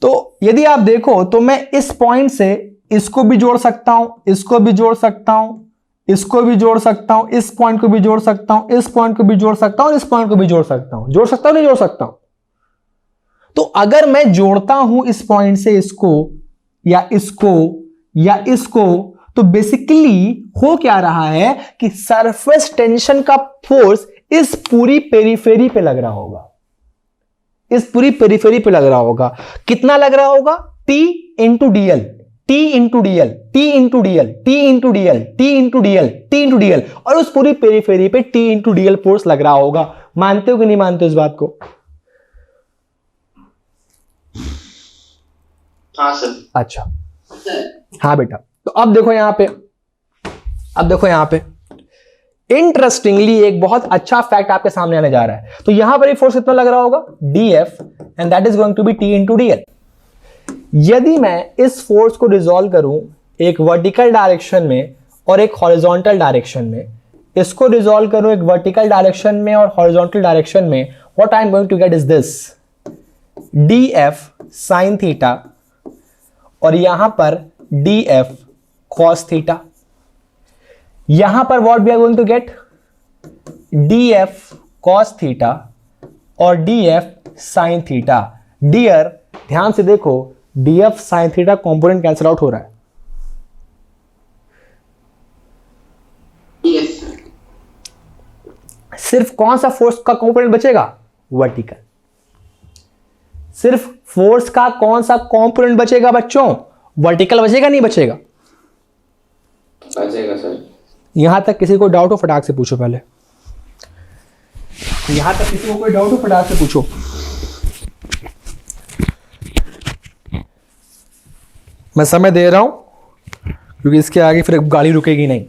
Speaker 1: तो यदि आप देखो तो मैं इस पॉइंट से इसको भी जोड़ सकता हूं, इसको भी जोड़ सकता हूं, इसको भी जोड़ सकता हूं, इस पॉइंट को भी जोड़ सकता हूं, इस पॉइंट को भी जोड़ सकता हूं, इस पॉइंट को भी जोड़ सकता हूं। जोड़ सकता हूं, नहीं जोड़ सकता हूं? तो अगर मैं जोड़ता हूं इस पॉइंट से इसको या इसको या इसको, तो बेसिकली हो क्या रहा है कि सरफेस टेंशन का फोर्स इस पूरी पेरिफेरी पे लग रहा होगा, इस पूरी पेरिफेरी पे लग रहा होगा। कितना लग रहा होगा? T into DL, T into DL, T into DL, T into DL, T into DL, T into DL, और उस पूरी पेरिफेरी पे T इंटू DL फोर्स लग रहा होगा। मानते हो कि नहीं मानते हो इस बात को?
Speaker 2: हाँ सर।
Speaker 1: अच्छा, हाँ बेटा। तो अब देखो यहां पे, अब देखो यहां पे इंटरेस्टिंगली एक बहुत अच्छा फैक्ट आपके सामने आने जा रहा है। तो यहां पर फोर्स कितना लग रहा होगा? DF, and that is going to be T into DL। यदि मैं इस फोर्स को रिजॉल्व करूं एक वर्टिकल डायरेक्शन में और एक हॉरिजॉन्टल डायरेक्शन में, इसको रिजॉल्व करूं एक वर्टिकल डायरेक्शन में और हॉरिजॉन्टल डायरेक्शन में, what I am going to get is this DF sin theta, और यहां पर DF cos थीटा। यहां पर what we are going to get DF cos theta और DF sin थीटा। डियर ध्यान से देखो, DF sin theta component cancel out हो रहा है।
Speaker 2: Yes sir.
Speaker 1: सिर्फ कौन सा फोर्स का कंपोनेंट बचेगा? वर्टिकल। सिर्फ फोर्स का कौन सा कंपोनेंट बचेगा बच्चों? वर्टिकल बचेगा, नहीं बचेगा?
Speaker 2: बचेगा सर।
Speaker 1: यहां तक किसी को डाउट हो फटाक से पूछो पहले। यहां तक किसी को कोई डाउट हो फटाक से पूछो। मैं समय दे रहा हूं क्योंकि इसके आगे फिर गाड़ी रुकेगी नहीं।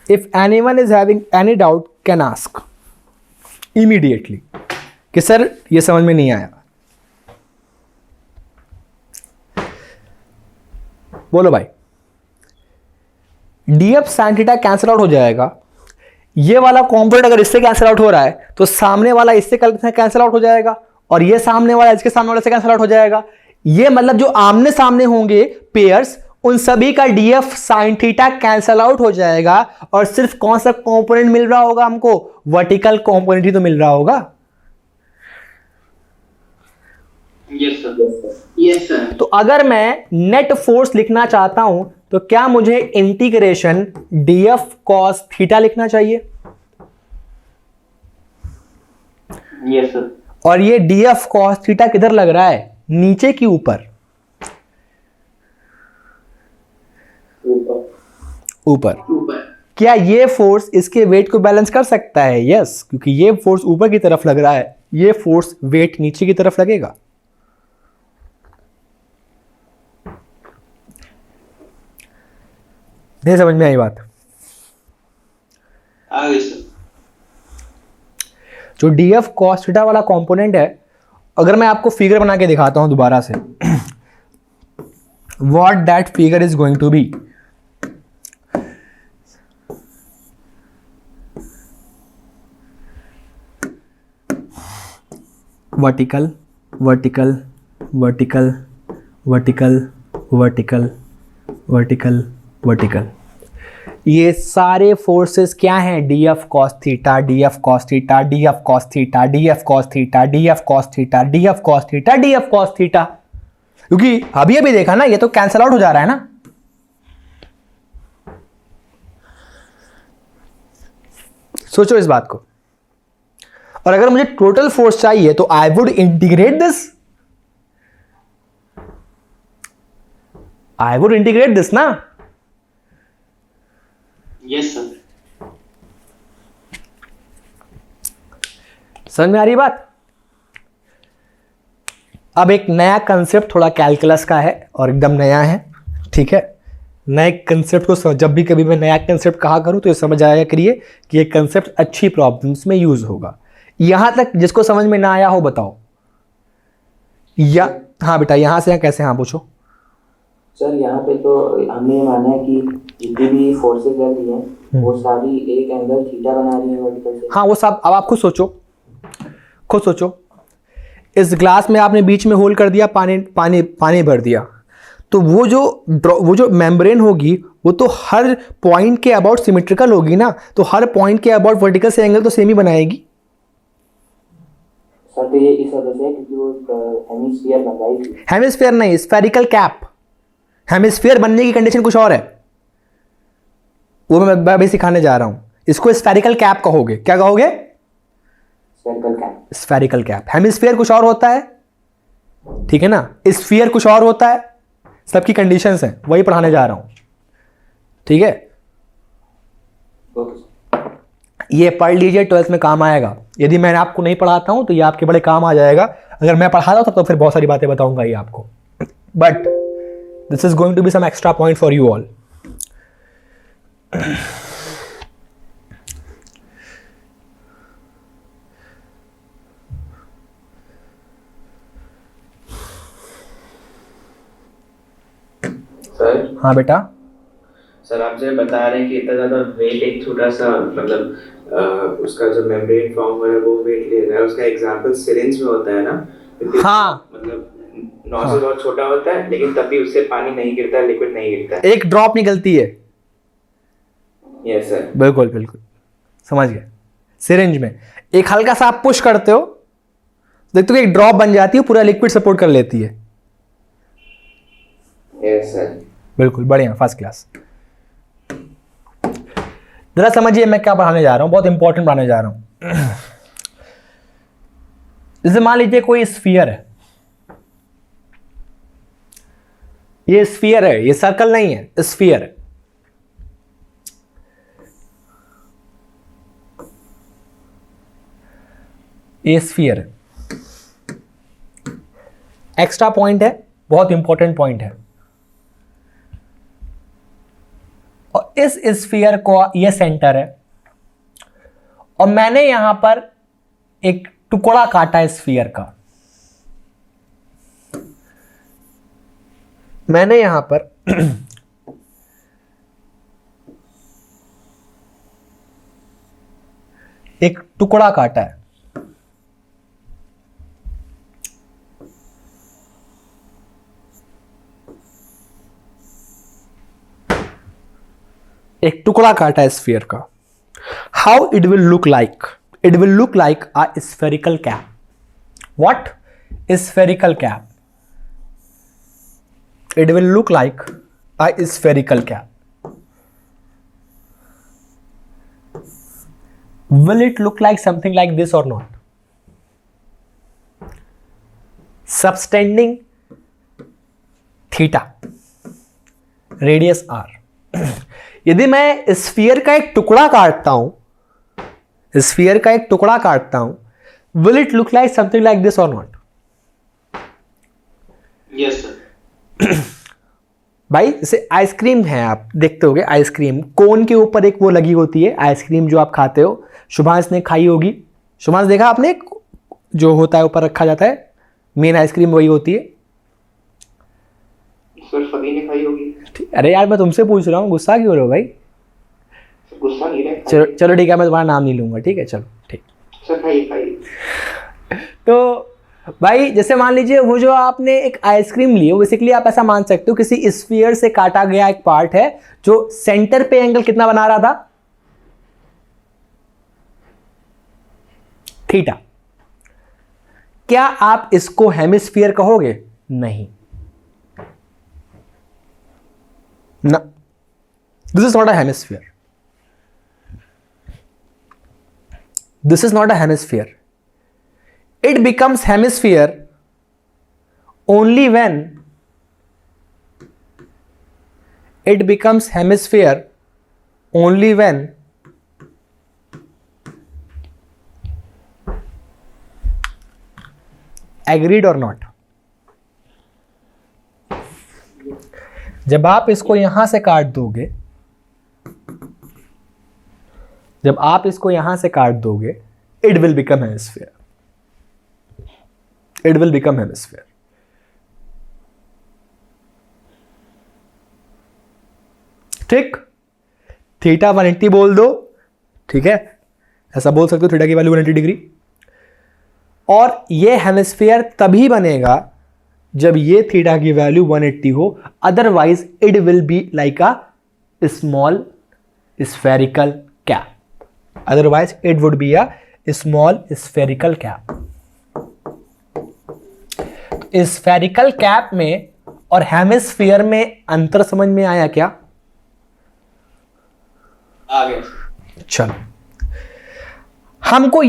Speaker 1: If anyone is having any doubt can ask immediately कि सर ये समझ में नहीं आया। बोलो भाई। DF sin theta cancel out हो जाएगा। ये वाला कंपोनेंट अगर इससे कैंसिल आउट हो रहा है तो सामने वाला इससे कैंसिल आउट हो जाएगा, और ये सामने वाला इसके सामने वाले से कैंसिल आउट हो जाएगा। ये मतलब जो आमने सामने होंगे पेयर्स, उन सभी का DF sin theta cancel out हो जाएगा, और सिर्फ कौन सा कंपोनेंट मिल रहा होगा हमको? वर्टिकल कंपोनेंट ही तो मिल रहा होगा।
Speaker 2: Yes sir. Yes sir.
Speaker 1: तो अगर मैं नेट फोर्स लिखना चाहता हूं तो क्या मुझे इंटीग्रेशन DF cos थीटा लिखना चाहिए?
Speaker 2: Yes sir.
Speaker 1: और ये DF cos थीटा किधर लग रहा है? नीचे की ऊपर? ऊपर। क्या ये फोर्स इसके वेट को बैलेंस कर सकता है? यस, क्योंकि ये फोर्स ऊपर की तरफ लग रहा है, ये फोर्स वेट नीचे की तरफ लगेगा। नहीं समझ में आई बात?
Speaker 2: आ गई सर।
Speaker 1: जो DF cos थीटा वाला कंपोनेंट है, अगर मैं आपको फिगर बना के दिखाता हूं दोबारा से, what that figure is going to be, vertical vertical vertical vertical vertical vertical vertical, ये सारे फोर्सेस क्या हैं? DF cos theta, DF cos theta, DF cos theta, DF cos theta, DF cos theta, DF cos theta, DF cos theta. क्योंकि अभी अभी देखा ना, ये तो कैंसिल आउट हो जा रहा है ना। सोचो इस बात को। और अगर मुझे टोटल फोर्स चाहिए तो I would integrate this, I would integrate this ना।
Speaker 2: Yes sir.
Speaker 1: समझ में आ रही बात? अब एक नया कंसेप्ट थोड़ा कैलकुलस का है और एकदम नया है, ठीक है। नए कंसेप्ट को जब भी कभी मैं नया कंसेप्ट कहा करूं तो ये समझ आया करिए कि ये कंसेप्ट अच्छी प्रॉब्लम्स में यूज होगा। यहां तक जिसको समझ में ना आया हो बताओ, या हाँ बेटा यहां से कैसे? हाँ पूछो
Speaker 2: सर। यहाँ पे तो हमने ये माना है कि जितनी भी फोर्सेस रहती हैं वो सारी एक एंगल थीटा बना रही है वर्टिकल से।
Speaker 1: हाँ वो सब। अब आप खुद सोचो, खुद सोचो। इस ग्लास में आपने बीच में होल कर दिया, पानी पानी पानी भर दिया, तो वो जो मेम्ब्रेन होगी वो तो हर पॉइंट के अबाउट सिमेट्रिकल होगी ना, तो हर पॉइंट के अबाउट वर्टिकल से एंगल तो सेम ही बनाएगी।
Speaker 2: सर तो ये इस वजह से क्योंकि वो हेमिस्फीयर बन रही थी।
Speaker 1: हेमिस्फीयर नहीं, स्फेरिकल कैप। हेमिस्फीयर बनने की कंडीशन कुछ और है, वो मैं अभी सिखाने जा रहा हूं। इसको स्फेरिकल कैप कहोगे। क्या कहोगे?
Speaker 2: Spherical cap.
Speaker 1: Spherical cap. Hemisphere कुछ और होता है, ठीक है ना, स्फीयर कुछ और होता है। सबकी कंडीशंस हैं, वही पढ़ाने जा रहा हूं, ठीक है।
Speaker 2: ओके।
Speaker 1: ये पढ़ लीजिए, 12th में काम आएगा। यदि मैं आपको नहीं पढ़ाता हूं तो ये आपके बड़े काम आ जाएगा। अगर मैं पढ़ाता हूं तो फिर बहुत सारी बातें बताऊंगा ये आपको, but this is going to be some extra point for you all.
Speaker 3: Sir.
Speaker 1: हाँ बेटा।
Speaker 3: सर आप जो बता रहे हैं कि इतना ज़्यादा वेट एक छोटा सा मतलब उसका जो मेम्ब्रेन फॉर्म हो रहा है वो वेट ले रहा है, उसका एग्जांपल सिरिंज में होता है ना, क्योंकि
Speaker 1: हाँ,
Speaker 3: मतलब नोजल बहुत छोटा होता है लेकिन तब भी उससे पानी नहीं गिरता है, लिक्विड नहीं गिरता है,
Speaker 1: एक ड्रॉप निकलती है।
Speaker 3: Yes sir.
Speaker 1: बिल्कुल बिल्कुल, समझ गए। सिरिंज में एक हल्का सा आप पुश करते हो, देखते हो एक ड्रॉप बन जाती है, पूरा लिक्विड सपोर्ट कर लेती है।
Speaker 3: Yes sir.
Speaker 1: बिल्कुल, बढ़िया, फर्स्ट क्लास। जरा समझिए मैं क्या पढ़ाने जा रहा हूं, बहुत इंपॉर्टेंट पढ़ाने जा रहा हूं। जैसे मान लीजिए कोई स्फीयर है, ये स्फीयर है, ये सर्कल नहीं है, स्फीयर है। ये स्फीयर है। एक्स्ट्रा पॉइंट है, बहुत इंपॉर्टेंट पॉइंट है। और इस स्फीयर को, ये सेंटर है, और मैंने यहां पर एक टुकड़ा काटा है स्फीयर का। मैंने यहां पर एक टुकड़ा काटा है। एक टुकड़ा काटा है स्फीयर का। How it will look like? It will look like a spherical cap. What? Spherical cap. It will look like a spherical cap. Will it look like something like this or not? Subtending theta, radius r. यदि मैं sphere का एक टुकड़ा काटता हूं, sphere का एक टुकड़ा काटता हूं, will it look like something like this or not?
Speaker 3: Yes sir.
Speaker 1: भाई जैसे आइसक्रीम है, आप देखते होगे आइसक्रीम, कोन के ऊपर एक वो लगी होती है आइसक्रीम जो आप खाते हो। शुभांश ने खाई होगी। शुभांश देखा आपने, जो होता है ऊपर रखा जाता है, मेन आइसक्रीम वही होती है।
Speaker 3: सर सभी ने खाई होगी।
Speaker 1: अरे यार मैं तुमसे पूछ रहा हूँ, गुस्सा क्यों हो रहे हो भाई?
Speaker 3: गुस्सा नहीं रहे।
Speaker 1: चलो चलो ठीक है, मैं तुम्हारा नाम नहीं लूंगा, ठीक है, चलो ठीक।
Speaker 3: सर खाइए खाइए।
Speaker 1: तो भाई जैसे मान लीजिए वो जो आपने एक आइसक्रीम ली है, बेसिकली आप ऐसा मान सकते हो किसी स्फीयर से काटा गया एक पार्ट है जो सेंटर पे एंगल कितना बना रहा था? थीटा। क्या आप इसको हेमिस्फीयर कहोगे? नहीं ना, this is not a hemisphere. This is not a hemisphere. It becomes hemisphere only when agreed or not. जब आप इसको यहां से काट दोगे, it will become hemisphere. It will become hemisphere. ठीक, थीटा 180 बोल दो, ठीक है, ऐसा बोल सकते हो, थीटा की वैल्यू 180 डिग्री। और ये हेमिस्फीयर तभी बनेगा जब ये थीटा की वैल्यू 180 हो, otherwise it will be like a small spherical cap. Otherwise it would be a small spherical cap. Spherical cap में और हेमिस्फीयर में अंतर समझ में आया क्या?
Speaker 3: आ गया।
Speaker 1: चलो हमको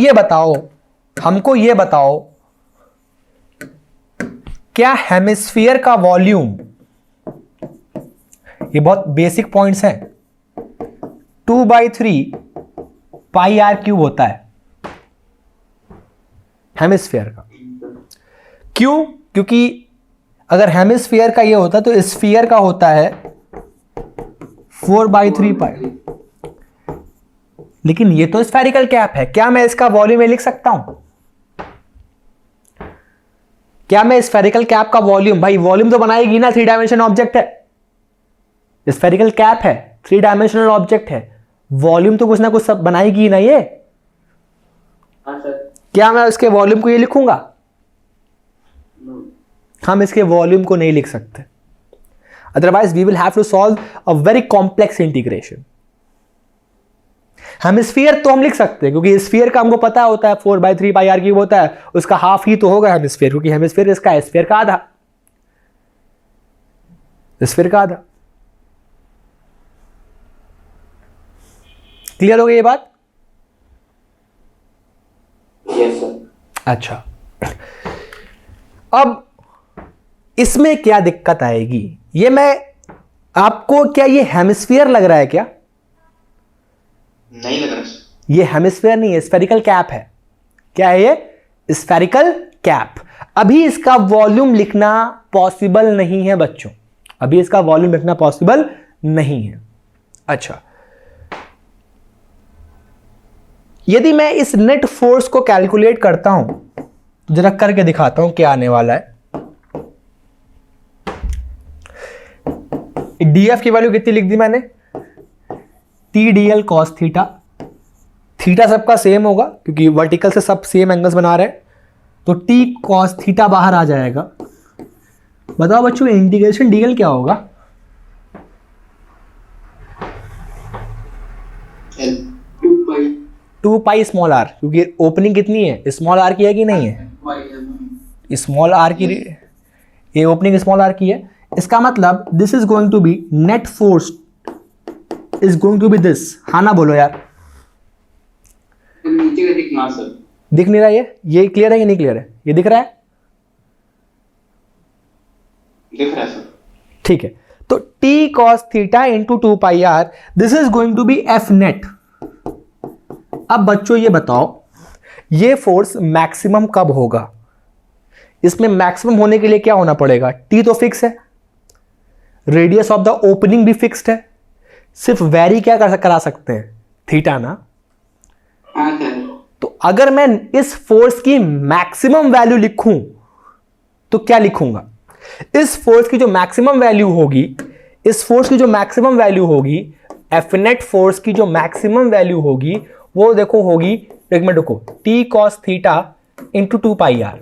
Speaker 1: ये बताओ क्या हेमिस्फीयर का वॉल्यूम, ये बहुत बेसिक पॉइंट्स हैं, 2/3 पाई आर क्यूब होता है हेमिस्फीयर का? क्यों? क्योंकि अगर हेमिस्फीयर का ये होता तो स्फीयर का होता है 4/3 पाई। लेकिन ये तो स्फेरिकल कैप है, क्या मैं इसका वॉल्यूम में लिख सकता हूं? क्या मैं स्फेरिकल कैप का वॉल्यूम, भाई वॉल्यूम तो बनाएगी ना, 3 डायमेंशनल ऑब्जेक्ट है, स्फेरिकल कैप है, 3 डायमेंशनल ऑब्जेक्ट है, वॉल्यूम तो कुछ ना कुछ सब बनाएगी ना ये।
Speaker 2: हाँ सर।
Speaker 1: क्या मैं उसके वॉल्यूम को ये लिखूंगा? हम इसके वॉल्यूम को नहीं लिख सकते, otherwise we will have to solve a very complex integration. Hemisphere तो हम लिख सकते हैं क्योंकि स्फीयर का हमको पता होता है 4/3 पाई आर क्यूब होता है, उसका हाफ ही तो होगा हेमिस्फीयर, क्योंकि हेमिस्फीयर इसका स्फीयर का आधा, स्फीयर का आधा। क्लियर हो गई ये बात?
Speaker 2: Yes sir.
Speaker 1: अच्छा, अब इसमें क्या दिक्कत आएगी, ये मैं आपको, क्या ये हेमिस्फीयर लग रहा है क्या?
Speaker 3: नहीं लग रहा।
Speaker 1: ये हेमिस्फीयर नहीं है, स्फेरिकल कैप है। क्या है ये? Spherical cap. अभी इसका वॉल्यूम लिखना पॉसिबल नहीं है बच्चों, अभी इसका वॉल्यूम लिखना पॉसिबल नहीं है। अच्छा, यदि मैं इस नेट फोर्स को कैलकुलेट करता हूं, जरा करके दिखाता हूं क्या आने वाला है। डीएफ की वैल्यू कितनी लिख दी मैंने? T D L cos theta. Theta सबका सेम होगा क्योंकि वर्टिकल से सब सेम एंगल्स बना रहे हैं, तो टी कॉस थीटा बाहर आ जाएगा। बताओ बच्चों इंटीग्रेशन डीएल क्या होगा? टू पाई स्मॉल आर, क्योंकि ओपनिंग कितनी है, स्मॉल आर की है कि नहीं है? स्मॉल आर की, ये ओपनिंग स्मॉल आर की है। इसका मतलब this is going to be net force is going to be this. हाँ ना बोलो यार,
Speaker 2: नीचे का दिखना सर।
Speaker 1: दिख नहीं रहा ये क्लियर है कि नहीं क्लियर है? ये दिख रहा है?
Speaker 2: दिख रहा है सर।
Speaker 1: ठीक है, तो T cos theta into 2 pi R, this is going to be F net. अब बच्चों ये बताओ ये फोर्स मैक्सिमम कब होगा? इसमें मैक्सिमम होने के लिए क्या होना पड़ेगा? टी तो फिक्स है, रेडियस ऑफ द ओपनिंग भी फिक्स्ड है, सिर्फ वेरी क्या करा सकते हैं? थीटा ना।
Speaker 2: हाँ सर।
Speaker 1: तो अगर मैं इस फोर्स की मैक्सिमम वैल्यू लिखूं तो क्या लिखूंगा? इस फोर्स की जो मैक्सिमम वैल्यू होगी, इस फोर्स की जो मैक्सिमम वैल्यू होगी, एफ नेट फोर्स की जो मैक्सिमम वैल्यू होगी वो देखो होगी, एक मिनट रुको, T cos theta into 2 pi R.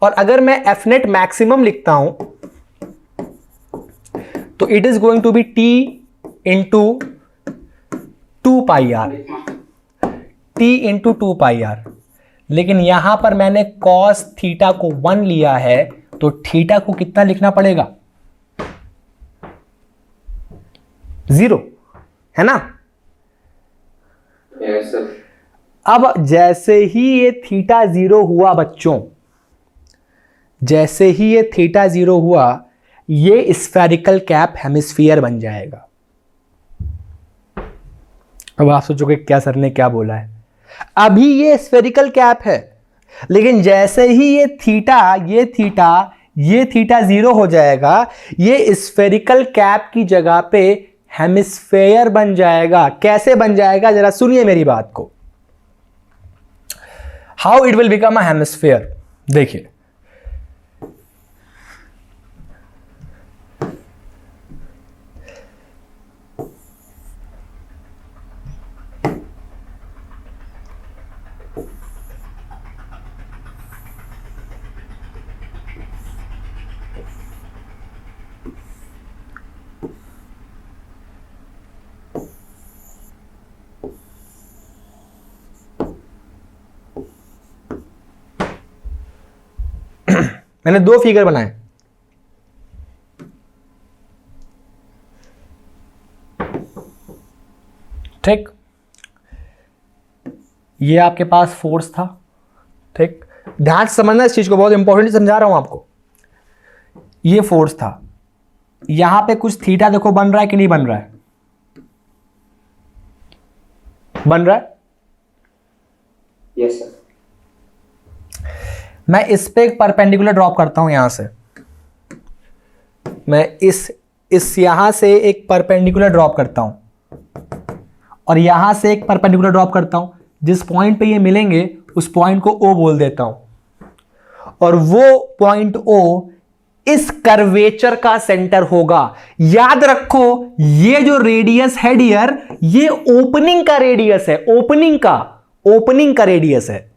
Speaker 1: और अगर मैं एफ नेट मैक्सिमम लिखता हूं तो it is going to be T into 2 pi R, T into 2 pi R. लेकिन यहां पर मैंने कॉस थीटा को 1 लिया है, तो थीटा को कितना लिखना पड़ेगा? 0 है ना?
Speaker 2: Yes sir.
Speaker 1: अब जैसे ही ये थीटा 0 हुआ बच्चों, जैसे ही ये थीटा 0 हुआ, ये स्फेरिकल कैप हेमिस्फीयर बन जाएगा। अब आप सोचोगे क्या सर ने क्या बोला है? अभी ये स्फेरिकल कैप है, लेकिन जैसे ही ये थीटा 0 हो जाएगा, ये स्फेरिकल कैप की जगह पे हेमिस्फीयर बन जाएगा। कैसे बन जाएगा जरा सुनिए मेरी बात को। How it will become a hemisphere, देखिए। मैंने दो फिगर बनाए, ठीक। ये आपके पास फोर्स था, ठीक। ध्यान से समझना इस चीज को, बहुत इंपॉर्टेंट समझा रहा हूं आपको। ये फोर्स था, यहां पे कुछ थीटा देखो बन रहा है कि नहीं बन रहा है? बन रहा है?
Speaker 2: Yes sir.
Speaker 1: मैं इस पे एक परपेंडिकुलर ड्रॉप करता हूं, यहां से मैं इस यहां से एक परपेंडिकुलर ड्रॉप करता हूं और यहां से एक परपेंडिकुलर ड्रॉप करता हूं। जिस पॉइंट पे ये मिलेंगे उस पॉइंट को O बोल देता हूं और वो पॉइंट O इस कर्वेचर का सेंटर होगा। याद रखो, ये जो रेडियस है डियर, ये ओपनिंग का रेडियस है, ओपनिंग का रेडियस है।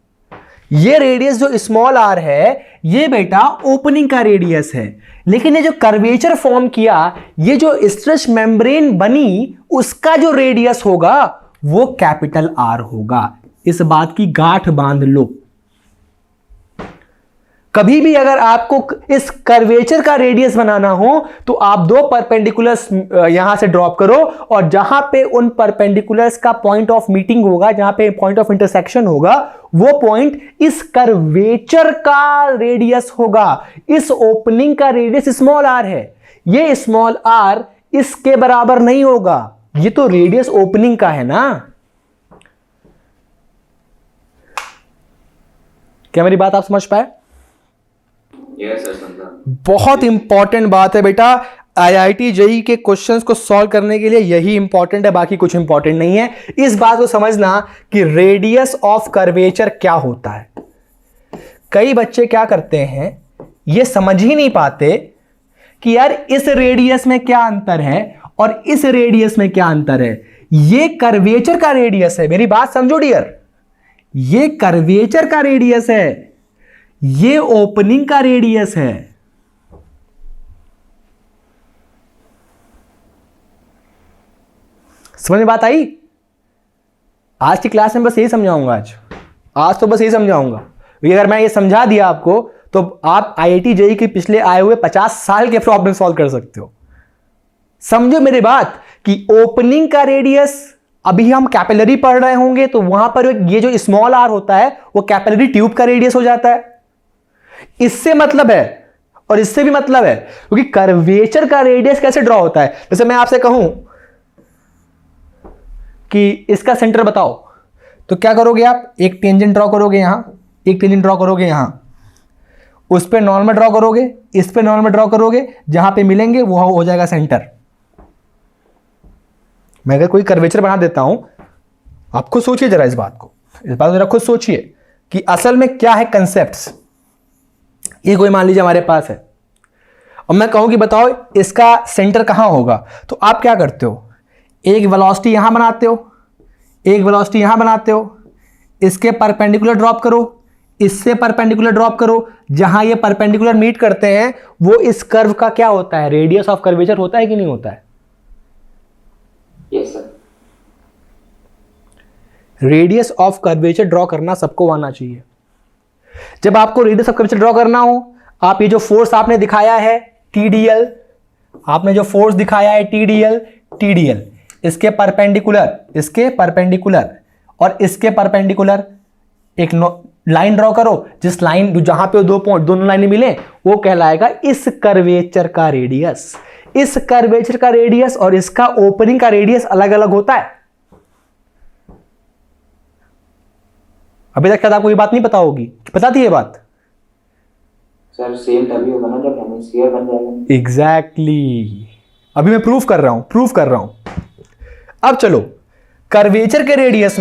Speaker 1: ये रेडियस जो स्मॉल r है, ये बेटा ओपनिंग का रेडियस है। लेकिन ये जो कर्वेचर फॉर्म किया, ये जो स्ट्रेच मेम्ब्रेन बनी, उसका जो रेडियस होगा वो कैपिटल R होगा। इस बात की गांठ बांध लो। कभी भी अगर आपको इस कर्वेचर का रेडियस बनाना हो तो आप दो परपेंडिकुलर्स यहां से ड्रॉप करो और जहां पे उन परपेंडिकुलर्स का पॉइंट ऑफ मीटिंग होगा, जहां पे पॉइंट ऑफ इंटरसेक्शन होगा, वो पॉइंट इस कर्वेचर का रेडियस होगा। इस ओपनिंग का रेडियस स्मॉल r है, ये स्मॉल r इसके बराबर नहीं होगा। ये तो रेडियस ओपनिंग का है ना। क्या मेरी बात आप समझ पाए? बहुत इंपॉर्टेंट बात है बेटा। आईआईटी जेईई के क्वेश्चंस को सॉल्व करने के लिए यही इंपॉर्टेंट है, बाकी कुछ इंपॉर्टेंट नहीं है। इस बात को समझना कि रेडियस ऑफ कर्वेचर क्या होता है। कई बच्चे क्या करते हैं, ये समझ ही नहीं पाते कि यार इस रेडियस में क्या अंतर है और इस रेडियस में क्या अंतर है। ये कर्वेचर का रेडियस है, मेरी बात समझो डियर, ये कर्वेचर का रेडियस है, ये ओपनिंग का रेडियस है। समझ में बात आई? आज की क्लास में बस यही समझाऊंगा। आज तो बस यही समझाऊंगा। अगर मैं ये समझा दिया आपको तो आप आईआईटी जेईई के पिछले आए हुए 50 साल के प्रॉब्लम सॉल्व कर सकते हो। समझो मेरी बात कि ओपनिंग का रेडियस, अभी हम कैपिलरी पढ़ रहे होंगे तो वहां पर ये जो स्मॉल r होता है वो कैपिलरी ट्यूब का रेडियस हो जाता है। इससे मतलब है और इससे भी मतलब है, क्योंकि कर्वेचर का रेडियस कैसे ड्रॉ होता है। जैसे मैं आपसे कहूं कि इसका सेंटर बताओ, तो क्या करोगे आप? एक टेंजेंट ड्रॉ करोगे यहां, एक टेंजेंट ड्रॉ करोगे यहां, उस पे नॉर्मल ड्रॉ करोगे, इस पे नॉर्मल ड्रॉ करोगे, जहां पे मिलेंगे वो हो जाएगा सेंटर। मैं अगर कोई कर्वेचर बना देता हूं, आप खुद सोचिए जरा इस बात को जरा खुद सोचिए कि असल में क्या है कंसेप्ट्स। ये कोई मान लीजिए हमारे पास है और मैं कहूं कि बताओ इसका सेंटर कहां होगा, तो आप क्या करते हो? एक वेलोसिटी यहां बनाते हो, एक वेलोसिटी यहां बनाते हो, इसके परपेंडिकुलर ड्रॉप करो, इससे परपेंडिकुलर ड्रॉप करो। जहां ये परपेंडिकुलर मीट करते हैं वो इस कर्व का क्या होता है? रेडियस ऑफ कर्वेचर होता है कि नहीं होता है?
Speaker 2: Yes sir.
Speaker 1: Radius of curvature draw करना सबको आना चाहिए। जब आपको रेडियस ऑफ कर्वेचर ड्रॉ करना हो, आप ये जो फोर्स आपने दिखाया है TDL, आपने जो फोर्स दिखाया है TDL, इसके परपेंडिकुलर और इसके परपेंडिकुलर एक लाइन ड्रॉ करो। जिस लाइन जहां पे दोनों लाइनें मिले वो कहलाएगा इस कर्वेचर का रेडियस। इस कर्वेचर का रेडियस और इसका ओपनिंग का रेडियस अलग अलग होता है। अभी तक शायद आपको ये बात नहीं पता होगी, पता थी ये बात?
Speaker 2: सर सेम तभी होगा ना जब हेमिस्फीयर बन जाएगा।
Speaker 1: एग्जैक्टली। अभी मैं प्रूफ कर रहा हूं। अब चलो कर्वेचर के रेडियस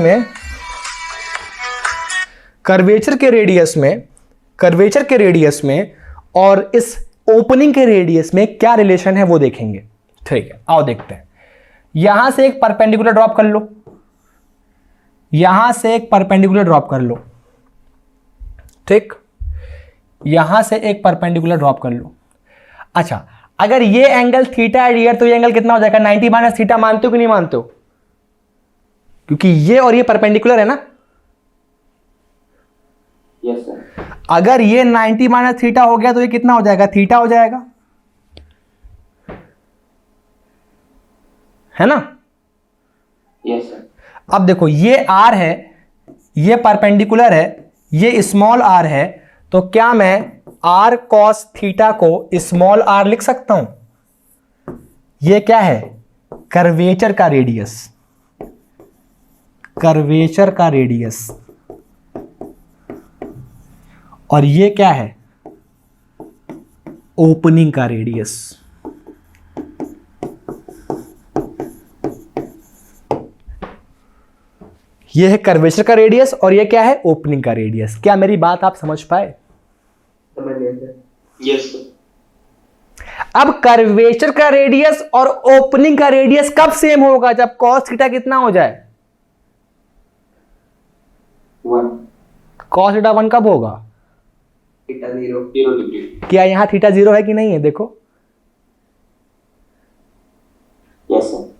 Speaker 1: में और इस ओपनिंग के रेडियस में क्या रिलेशन है वो देखेंगे। ठीक है, आओ देखते हैं। यहां से एक परपेंडिकुलर ड्रॉप कर लो, यहां से एक परपेंडिकुलर ड्रॉप कर लो, ठीक। यहां से एक परपेंडिकुलर ड्रॉप कर लो। अच्छा, अगर ये एंगल थीटा है डियर, तो ये एंगल कितना हो जाएगा? 90 माइनस थीटा। मानते हो कि नहीं मानते हो? क्योंकि ये और ये परपेंडिकुलर है ना।
Speaker 2: Yes sir.
Speaker 1: अगर ये 90 माइनस थीटा हो गया तो ये कितना हो जाएगा, थीटा हो जाएगा, है ना।
Speaker 2: Yes sir.
Speaker 1: अब देखो ये आर है, ये परपेंडिकुलर है, ये स्मॉल आर है, तो क्या मैं आर कॉस थीटा को स्मॉल आर लिख सकता हूं। ये क्या है, कर्वेचर का रेडियस, कर्वेचर का रेडियस, और ये क्या है, ओपनिंग का रेडियस। ये है कर्वेचर का रेडियस और ये क्या है, ओपनिंग का रेडियस। क्या मेरी बात आप समझ पाए?
Speaker 2: समझ गए सर। Yes sir.
Speaker 1: अब कर्वेचर का रेडियस और ओपनिंग का रेडियस कब सेम होगा, जब कॉस थीटा कितना हो जाए,
Speaker 2: 1
Speaker 1: कॉस थीटा 1 कब होगा,
Speaker 2: थीटा 0 डिग्री।
Speaker 1: क्या यहां थीटा 0 है कि नहीं है, देखो।
Speaker 2: Yes sir.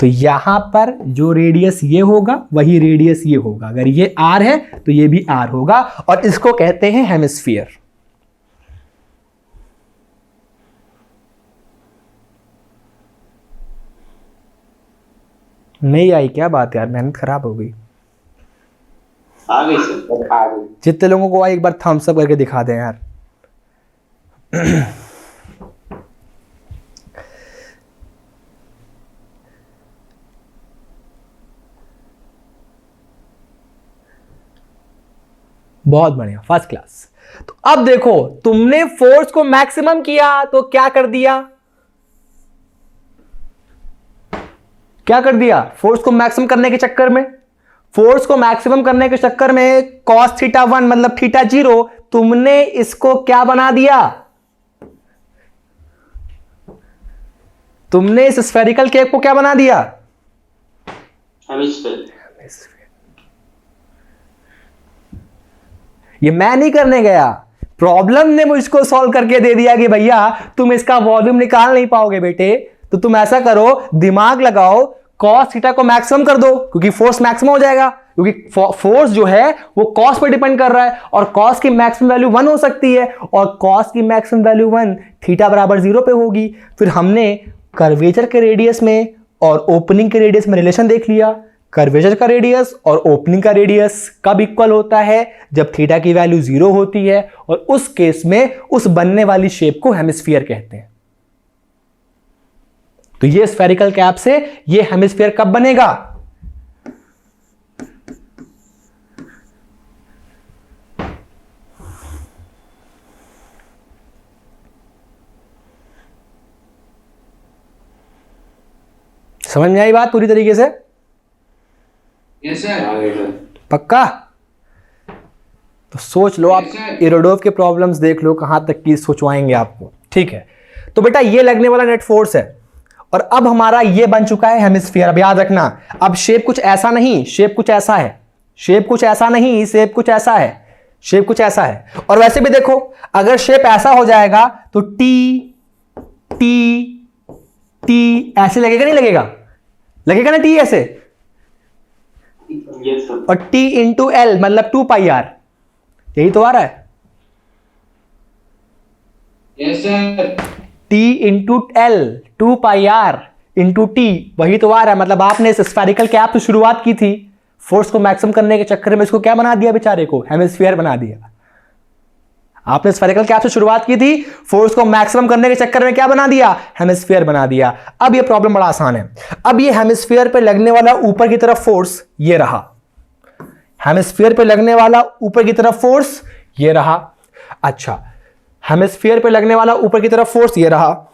Speaker 1: तो यहां पर जो रेडियस ये होगा वही रेडियस ये होगा। अगर ये आर है तो ये भी आर होगा, और इसको कहते हैं हेमिस्फीयर। नहीं आई क्या बात यार, मेहनत खराब हो गई।
Speaker 2: आ गई सर, आ गई।
Speaker 1: जितने लोगों को आई एक बार थम्स अप करके दिखा दें यार। बहुत बढ़िया, फर्स्ट क्लास। तो अब देखो, तुमने फोर्स को मैक्सिमम किया तो क्या कर दिया, क्या कर दिया, फोर्स को मैक्सिमम करने के चक्कर में, फोर्स को मैक्सिमम करने के चक्कर में कॉस थीटा 1 मतलब थीटा 0, तुमने इसको क्या बना दिया, तुमने इस स्फेरिकल केक को क्या बना दिया,
Speaker 2: हेमिस्फीयर।
Speaker 1: ये मैं नहीं करने गया, प्रॉब्लम ने मुझको सॉल्व करके दे दिया कि भैया तुम इसका वॉल्यूम निकाल नहीं पाओगे बेटे, तो तुम ऐसा करो, दिमाग लगाओ, कॉस थीटा को मैक्सिमम कर दो, क्योंकि फोर्स मैक्सिमम हो जाएगा, क्योंकि फोर्स जो है वो कॉस पर डिपेंड कर रहा है, और कॉस की मैक्सिमम वैल्यू 1 हो सकती है, और कॉस की मैक्सिमम वैल्यू 1 थीटा बराबर 0 पे होगी। फिर हमने कर्वेचर के रेडियस में और ओपनिंग के रेडियस में रिलेशन देख लिया। कर्वेचर का रेडियस और ओपनिंग का रेडियस कब इक्वल होता है, जब थीटा की वैल्यू 0 होती है, और उस केस में उस बनने वाली शेप को हेमिस्फीयर कहते हैं। तो ये स्फेरिकल कैप से ये हेमिस्फीयर कब बनेगा, समझ में आई बात पूरी तरीके से?
Speaker 2: Yes sir.
Speaker 1: पक्का? तो सोच लो आप, इरोडोव के प्रॉब्लम्स देख लो कहां तक की सोचवाएंगे आपको। ठीक है, तो बेटा ये लगने वाला नेट फोर्स है, और अब हमारा ये बन चुका है हेमिस्फीयर। अब याद रखना, अब शेप कुछ ऐसा नहीं, शेप कुछ ऐसा है, शेप कुछ ऐसा नहीं, शेप कुछ ऐसा है, शेप कुछ ऐसा है। और वैसे भी देखो, अगर शेप ऐसा हो जाएगा तो टी टी टी ऐसे लगेगा, नहीं लगेगा, लगेगा ना टी ऐसे,
Speaker 2: यस सर।
Speaker 1: और टी इंटू एल मतलब 2πr, यही तो आ रहा है,
Speaker 2: yes sir.
Speaker 1: T into L 2πr into T, वही तो आ रहा है। मतलब आपने इस स्फेरिकल कैप से शुरुआत की थी, फोर्स को मैक्सिमम करने के चक्कर में इसको क्या बना दिया बेचारे को, हेमिस्फीयर बना दिया। आपने स्फेरिकल कैप से शुरुआत की थी, फोर्स को मैक्सिमम करने के चक्कर में क्या बना दिया, हेमिस्फीयर बना दिया। अब ये प्रॉब्लम बड़ा आसान है। अब ये हेमिस्फीयर पे लगने वाला ऊपर की तरफ फोर्स ये रहा, हेमिस्फीयर पे लगने वाला ऊपर की तरफ फोर्स ये रहा। अच्छा, हेमिस्फीयर पे लगने वाला ऊपर की तरफ फोर्स ये रहा,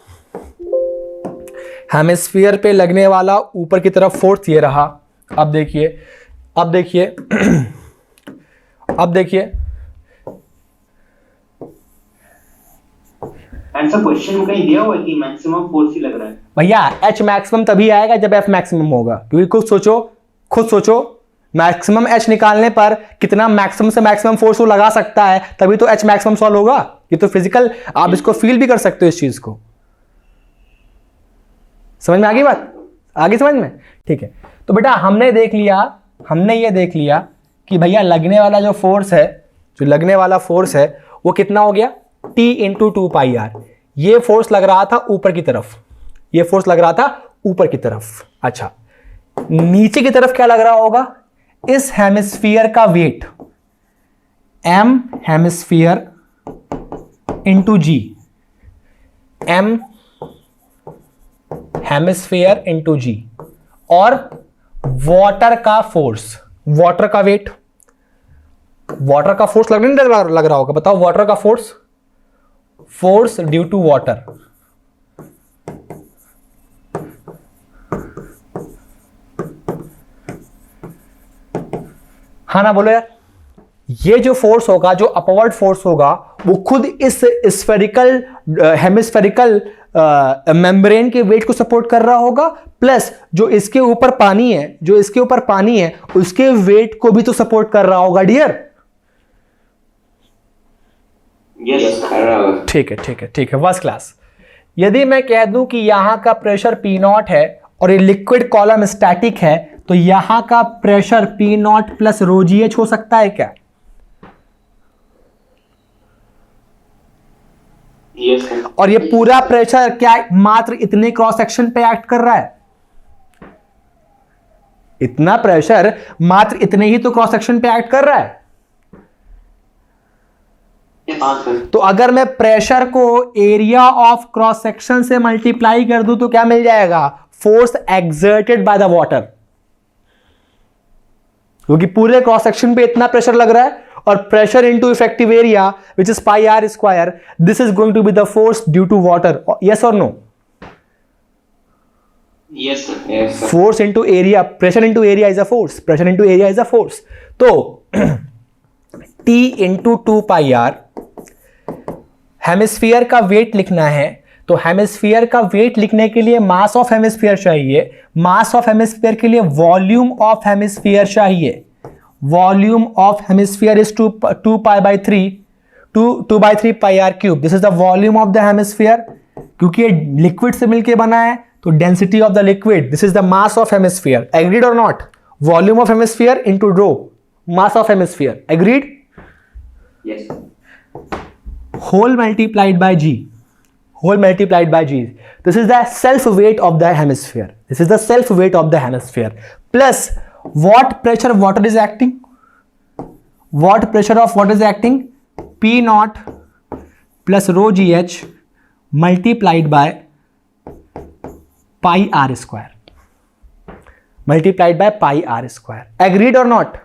Speaker 1: हेमिस्फीयर पे लगने वाला ऊपर की तरफ फोर्स ये रहा। अब देखिए, अब देखिए, अब देखिए,
Speaker 2: ऐसा क्वेश्चन में कहीं दिया हुआ है कि मैक्सिमम फोर्स ही लग रहा है?
Speaker 1: भैया एच मैक्सिमम तभी आएगा जब एफ मैक्सिमम होगा, क्योंकि खुद सोचो, खुद सोचो, मैक्सिमम एच निकालने पर कितना मैक्सिमम से मैक्सिमम फोर्स वो लगा सकता है, तभी तो एच मैक्सिमम सॉल्व होगा। ये तो फिजिकल, आप इसको फील भी कर सकते हो इस चीज को। समझ में आ गई बात? आगे समझ में? ठीक है, तो बेटा हमने देख लिया, हमने ये देख लिया कि भैया लगने वाला जो फोर्स है जो लगने वाला फोर्स है वो कितना हो गया, T इंटू 2πr। ये फोर्स लग रहा था ऊपर की तरफ, ये फोर्स लग रहा था ऊपर की तरफ। अच्छा, नीचे की तरफ क्या लग रहा होगा, इस हेमिस्फीयर का weight m hemisphere into g, m hemisphere into g, और वाटर का फोर्स, वाटर का वेट, वाटर का फोर्स लग रहा होगा, बताओ वाटर का force, force due to water. हाँ ना, बोलो यार। ये जो फोर्स होगा, जो अपवर्ड फोर्स होगा, वो खुद इस स्फेरिकल हेमिस्फेरिकल मेम्ब्रेन के वेट को सपोर्ट कर रहा होगा, प्लस जो इसके ऊपर पानी है, जो इसके ऊपर पानी है उसके वेट को भी तो सपोर्ट कर रहा होगा डियर।
Speaker 3: यस, कर रहा होगा।
Speaker 1: ठीक है, ठीक है, ठीक है, फर्स्ट क्लास। यदि मैं कह दूं कि यहां का प्रेशर P0 है और ये लिक्विड कॉलम स्टैटिक है, तो यहां का प्रेशर P0 प्लस ρgh हो सकता है क्या?
Speaker 3: Yes sir.
Speaker 1: और ये पूरा प्रेशर क्या मात्र इतने क्रॉस सेक्शन पे एक्ट कर रहा है? इतना प्रेशर मात्र इतने ही तो क्रॉस सेक्शन पे एक्ट कर रहा है। तो अगर मैं प्रेशर को एरिया ऑफ क्रॉस सेक्शन से मल्टीप्लाई कर दूं तो क्या मिल जाएगा, force exerted by the water, क्योंकि पूरे क्रॉस सेक्शन पे इतना प्रेशर लग रहा है, और pressure into effective area which is pi R square, this is going to be the force due to water. Yes और no?
Speaker 3: Yes sir.
Speaker 1: Force into area, pressure into area is a force, pressure into area is a force. तो T into 2πr, hemisphere का weight लिखना है, तो hemisphere का wait लिखने के लिए मास ऑफ हेमिस्फीयर चाहिए, मास ऑफ हेमिस्फीयर के लिए वॉल्यूम ऑफ हेमिस्फीयर चाहिए, volume of hemisphere is 2/3 pi R cube, this is the volume of the hemisphere. क्योंकि ये लिक्विड से मिलकर बना है तो density of the liquid, this is the mass of hemisphere. Agreed और not? Volume of hemisphere into rho, mass of hemisphere. Agreed?
Speaker 3: Yes.
Speaker 1: Whole multiplied by g, whole multiplied by g, this is the self weight of the hemisphere, this is the self weight of the hemisphere, plus what pressure water is acting, what pressure of water is acting, P0 plus rho gh multiplied by pi r square, multiplied by pi r square. Agreed or not?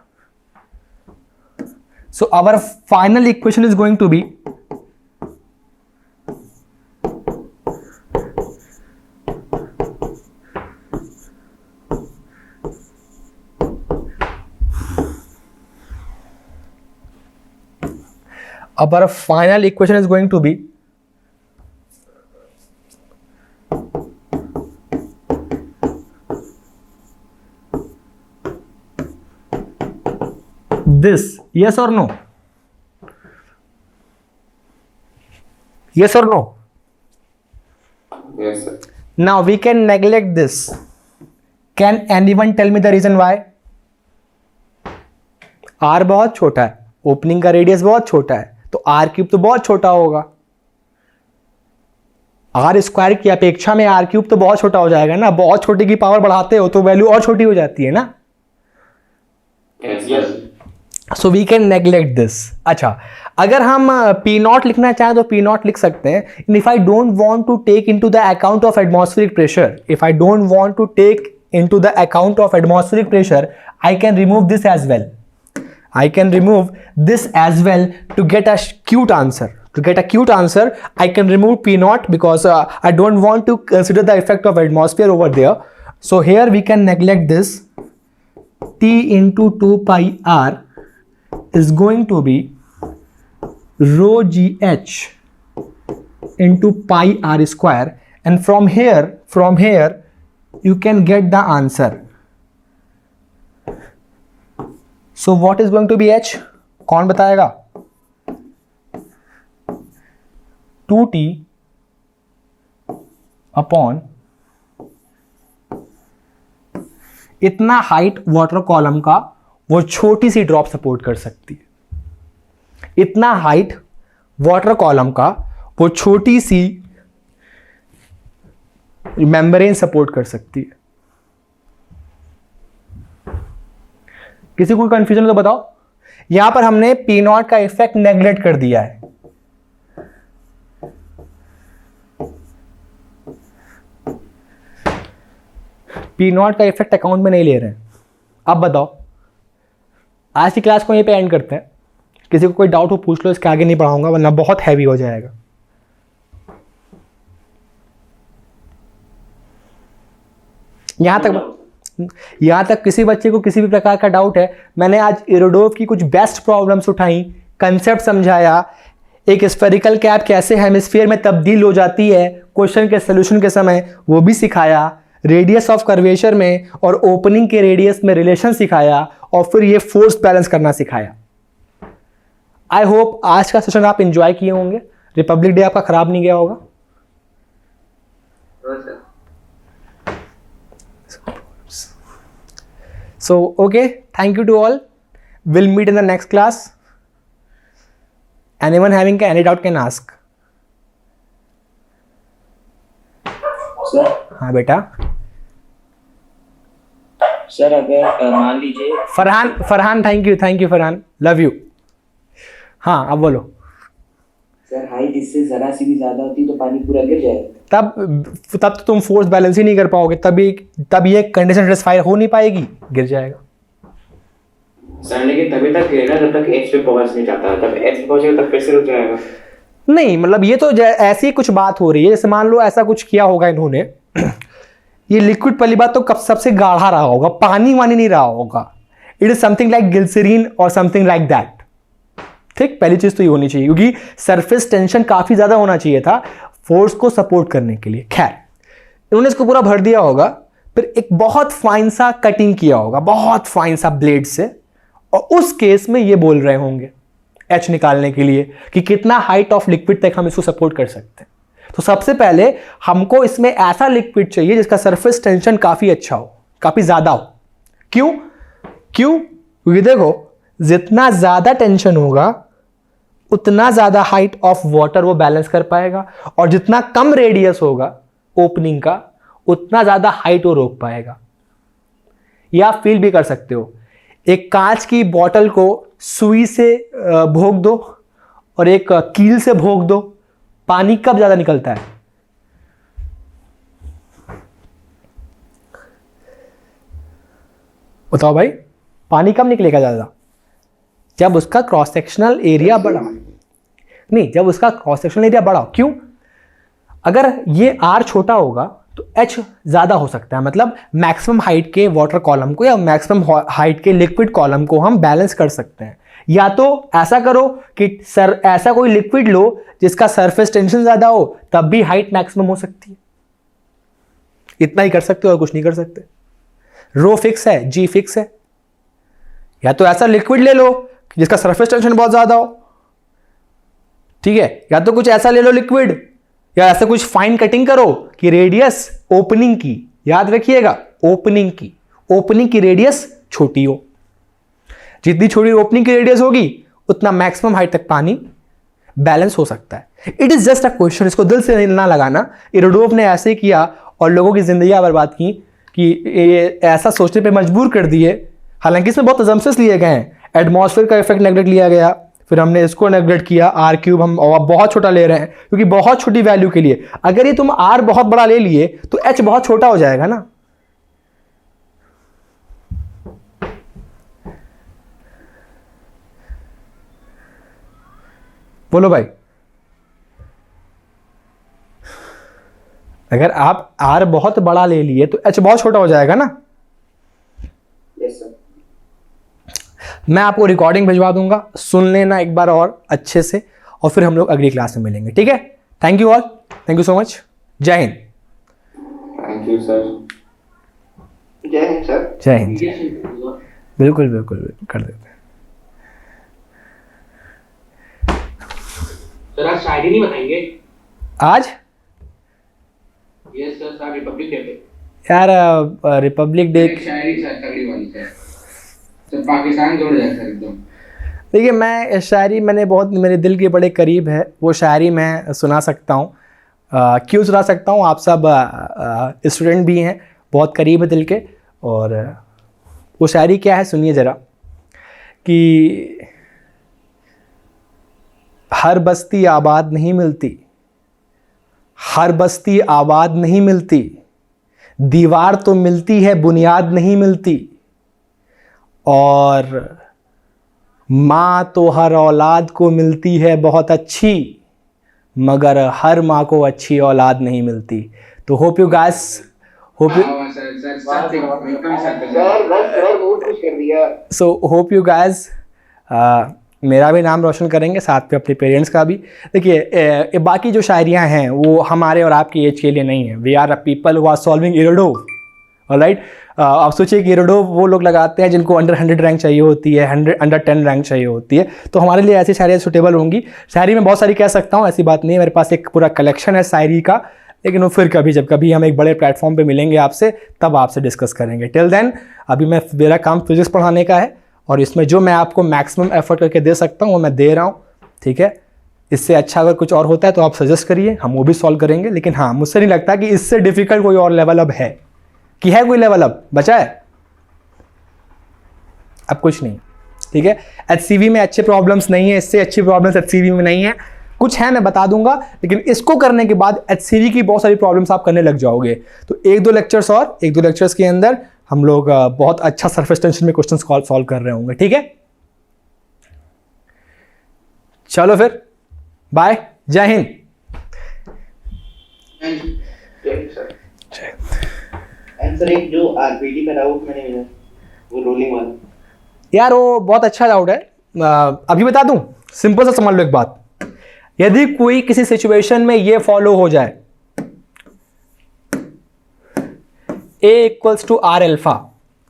Speaker 1: So our final equation is going to be our final equation is going to be this. Yes or no? Yes or no?
Speaker 3: Yes sir.
Speaker 1: Now we can neglect this. Can anyone tell me the reason why? R बहुत छोटा है, opening का radius बहुत छोटा है, तो are cube तो बहुत छोटा होगा। आर स्क्वायर की अपेक्षा में आर क्यूब तो बहुत छोटा हो जाएगा ना, बहुत छोटे की पावर बढ़ाते हो तो वैल्यू और छोटी हो जाती है ना।
Speaker 3: Yes.
Speaker 1: So we can neglect this. अच्छा, अगर हम P0 लिखना चाहें तो P0 लिख सकते हैं। If I don't want to take into the account of atmospheric pressure, if I don't want to take into the account of atmospheric pressure, I can remove this as well, I can remove this as well to get a cute answer. To get a cute answer, I can remove P0 because I don't want to consider the effect of atmosphere over there. So here we can neglect this. T into 2 pi r is going to be rho gh into pi r square, and from here you can get the answer. So what is going to be h? कौन बताएगा? 2t upon इतना height water column का वो छोटी सी drop support कर सकती है। इतना हाइट वाटर कॉलम का वो छोटी सी मेम्ब्रेन सपोर्ट कर सकती है। किसी को कंफ्यूजन तो बताओ। यहां पर हमने पी नॉट का इफेक्ट नेग्लेक्ट कर दिया है। पी नॉट का इफेक्ट अकाउंट में नहीं ले रहे हैं। अब बताओ, आज की क्लास को यहीं पे एंड करते हैं। किसी को कोई डाउट हो पूछ लो, इसके आगे नहीं पढ़ाऊंगा वरना बहुत हैवी हो जाएगा। यहां तक किसी बच्चे को किसी भी प्रकार का डाउट है, मैंने आज इरोडोव की कुछ बेस्ट प्रॉब्लम्स उठाई, कंसेप्ट समझाया, एक स्फेरिकल कैप कैसे हेमिस्फीयर में तब्दील हो जाती है क्वेश्चन के सोल्यूशन के समय वो भी सिखाया, रेडियस ऑफ कर्वेचर में और ओपनिंग के रेडियस में रिलेशन सिखाया, और फिर ये फोर्स बैलेंस करना सिखाया। आई होप आज का सेशन आप एंजॉय किए होंगे। रिपब्लिक डे आपका खराब नहीं गया होगा। So, okay, thank you to all. We'll meet in the next class. Anyone having any doubt can ask.
Speaker 2: Sir
Speaker 1: हाँ बेटा।
Speaker 2: सर अगर मान लीजिए
Speaker 1: Farhan thank you Farhan, love you. हाँ अब बोलो।
Speaker 2: सर हाइट इससे जरा सी भी ज्यादा होती तो पानी पूरा गिर जाएगा।
Speaker 1: तब तो तुम फोर्स बैलेंस ही नहीं कर पाओगे, तब ये कंडीशन सेटिस्फाई हो नहीं पाएगी, गिर जाएगा।
Speaker 3: सर लेकिन तभी तक गिरेगा जब तक एच पे पहुंच नहीं जाता, तब एच पे पहुंचेगा तब फिर से रुक जाएगा। नहीं मतलब ये तो ऐसी कुछ बात हो रही है, जैसे मान लो ऐसा कुछ किया होगा इन्होंने ये लिक्विड पहली बात तो कब सबसे गाढ़ा रहा होगा, पानी वानी नहीं रहा होगा। It is something like glycerine और समथिंग लाइक दैट। ठीक, पहली चीज तो ये होनी चाहिए, क्योंकि सरफेस टेंशन काफी ज्यादा होना चाहिए था फोर्स को सपोर्ट करने के लिए। खैर इन्होंने इसको पूरा भर दिया होगा, फिर एक बहुत फाइन सा कटिंग किया होगा, बहुत फाइन सा ब्लेड से, और उस केस में ये बोल रहे होंगे एच निकालने के लिए कि कितना हाइट ऑफ लिक्विड तक हम इसको सपोर्ट कर सकते हैं। तो सबसे पहले हमको इसमें ऐसा लिक्विड चाहिए जिसका सरफेस टेंशन काफी अच्छा हो, काफी ज्यादा हो। क्यों? क्योंकि देखो जितना ज्यादा टेंशन होगा उतना ज्यादा हाइट ऑफ वाटर वो बैलेंस कर पाएगा, और जितना कम रेडियस होगा ओपनिंग का उतना ज्यादा हाइट वो रोक पाएगा। या आप फील भी कर सकते हो, एक कांच की बोतल को सुई से भोग दो और एक कील से भोग दो, पानी कब ज्यादा निकलता है? बताओ भाई, पानी कब निकलेगा ज्यादा? जब उसका क्रॉस सेक्शनल एरिया बड़ा, नहीं जब उसका क्रॉस सेक्शनल एरिया बड़ा। क्यों? अगर ये आर छोटा होगा तो एच ज्यादा हो सकता है, मतलब मैक्सिमम हाइट के वाटर कॉलम को या मैक्सिमम हाइट के लिक्विड कॉलम को हम बैलेंस कर सकते हैं। या तो ऐसा करो कि सर ऐसा कोई लिक्विड लो जिसका सरफेस टेंशन ज्यादा हो, तब भी हाइट मैक्सिमम हो सकती है। इतना ही कर सकते हो और कुछ नहीं कर सकते। रो फिक्स है, जी फिक्स है। या तो ऐसा लिक्विड ले लो जिसका सरफेस टेंशन बहुत ज्यादा हो, ठीक है, या तो कुछ ऐसा ले लो लिक्विड, या ऐसा कुछ फाइन कटिंग करो कि रेडियस ओपनिंग की, याद रखिएगा ओपनिंग की रेडियस छोटी हो। जितनी छोटी ओपनिंग की रेडियस होगी उतना मैक्सिमम हाइट तक पानी बैलेंस हो सकता है। It is just a question, इसको दिल से ना लगाना। इरोडोव ने ऐसे ही किया और लोगों की जिंदगी बर्बाद की कि ये ऐसा सोचने पे मजबूर कर दिए। हालांकि इसमें बहुत अजम्पशंस लिए गए हैं। एटमॉस्फेयर का इफेक्ट नेगलेक्ट लिया गया, फिर हमने इसको नेगलेक्ट किया, आर क्यूब हम बहुत छोटा ले रहे हैं क्योंकि बहुत छोटी वैल्यू के लिए। अगर ये तुम आर बहुत बड़ा ले लिए तो एच बहुत छोटा हो जाएगा ना। बोलो भाई, अगर आप आर बहुत बड़ा ले लिए तो एच बहुत छोटा हो जाएगा ना।
Speaker 2: Yes sir.
Speaker 1: मैं आपको रिकॉर्डिंग भिजवा दूंगा, सुन लेना एक बार और अच्छे से, और फिर हम लोग अगली क्लास में मिलेंगे, ठीक है। Thank you all, thank you so much. जय हिंद।
Speaker 3: Thank you sir.
Speaker 2: जय हिंद सर।
Speaker 1: जय हिंद। बिल्कुल बिल्कुल बिल्कुल कर देते हैं।
Speaker 4: सर आज शायरी नहीं बताएंगे?
Speaker 1: आज
Speaker 4: यस सर, रिपब्लिक डे पे
Speaker 1: यार रिपब्लिक डे
Speaker 4: एक शायरी सर तगड़ी वाली सर पाकिस्तान जोड़ जाए सर एकदम।
Speaker 3: देखिए, मैं शायरी मैंने बहुत मेरे दिल के बड़े करीब है, वो शायरी मैं सुना सकता हूँ। क्यों सुना सकता हूँ, आप सब स्टूडेंट भी हैं, बहुत करीब है दिल के। और वो शायरी क्या है सुनिए ज़रा, कि हर बस्ती आबाद नहीं मिलती, हर बस्ती आबाद नहीं मिलती, दीवार तो मिलती है बुनियाद नहीं मिलती, और माँ तो हर औलाद को मिलती है बहुत अच्छी, मगर हर माँ को अच्छी औलाद नहीं मिलती। तो hope you guys, hope you so hope you guys मेरा भी नाम रोशन करेंगे, साथ पे अपने पेरेंट्स का भी। देखिए, बाकी जो शायरियाँ हैं वो हमारे और आपकी एज के लिए नहीं है। We are a people who are solving Irodov, alright. आप सोचिए कि इरोडो वो लोग लगाते हैं जिनको अंडर 100 रैंक चाहिए होती है, अंडर 10 रैंक चाहिए होती है। तो हमारे लिए ऐसी शायरी सुटेबल होंगी। शायरी में बहुत सारी कह सकता हूँ, ऐसी बात नहीं है, मेरे पास एक पूरा कलेक्शन है शायरी का, लेकिन वो फिर कभी जब कभी हम एक बड़े प्लेटफॉर्म पे मिलेंगे आपसे, तब आपसे डिस्कस करेंगे। टिल देन अभी मेरा काम फिजिक्स पढ़ाने का है, और इसमें जो मैं आपको मैक्सिमम एफर्ट करके दे सकता हूँ वो मैं दे रहा हूँ, ठीक है। इससे अच्छा अगर कुछ और होता है तो आप सजेस्ट करिए, हम वो भी सॉल्व करेंगे। लेकिन हाँ, मुझसे नहीं लगता कि इससे डिफिकल्ट कोई और लेवल अब है, कि है कोई लेवल अब बचा है, अब कुछ नहीं, ठीक है। HCV में अच्छे प्रॉब्लम्स नहीं है, इससे अच्छी प्रॉब्लम्स HCV में नहीं है। कुछ है मैं बता दूंगा, लेकिन इसको करने के बाद HCV की बहुत सारी प्रॉब्लम्स आप करने लग जाओगे। तो एक दो लेक्चर्स के अंदर हम लोग बहुत अच्छा सरफेस टेंशन में क्वेश्चन सॉल्व कर रहे होंगे, ठीक है। चलो फिर, बाय, जय हिंद।
Speaker 2: सर एक जो आरपीडी पे डाउट मैंने मिला, वो रोलिंग वाला
Speaker 3: यार, वो बहुत अच्छा डाउट है। अभी बता दूं, सिंपल सा समझ लो एक बात। यदि कोई किसी सिचुएशन में ये फॉलो हो जाए, A equals to R alpha,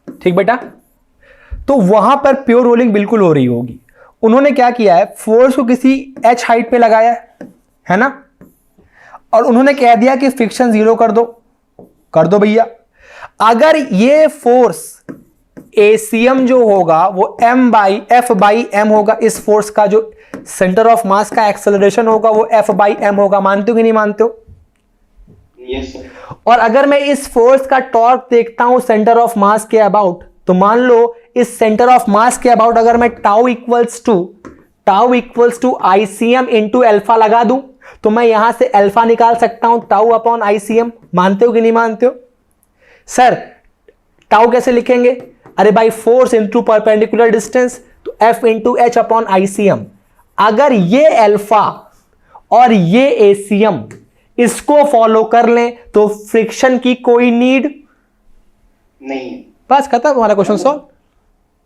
Speaker 3: ठीक बेटा, तो वहां पर प्योर रोलिंग बिल्कुल हो रही होगी। उन्होंने क्या किया है, फोर्स को किसी h हाइट पे लगाया है ना, और उन्होंने कह दिया कि फ्रिक्शन 0 कर दो भैया। अगर ये फोर्स ACM जो होगा वो F/m होगा, इस फोर्स का जो सेंटर ऑफ मास का एक्सेलरेशन होगा वो F/m होगा। मानते हो कि नहीं मानते हो?
Speaker 2: Yes sir.
Speaker 3: और अगर मैं इस फोर्स का टॉर्क देखता हूं सेंटर ऑफ मास के अबाउट, तो मान लो इस सेंटर ऑफ मास के अबाउट अगर मैं tau equals to ICM into alpha लगा दूं, तो मैं यहां से अल्फा निकाल सकता हूं, टाउ अपॉन ICM। मानते हो कि नहीं मानते हो? सर टाउ कैसे लिखेंगे? अरे भाई, फोर्स इंटू परपेंडिकुलर डिस्टेंस, तो F into H upon ICM। अगर ये अल्फा और ये ACM इसको फॉलो कर लें तो फ्रिक्शन की कोई नीड
Speaker 2: नहीं है।
Speaker 3: बस खत्म, हमारा क्वेश्चन सॉल्व।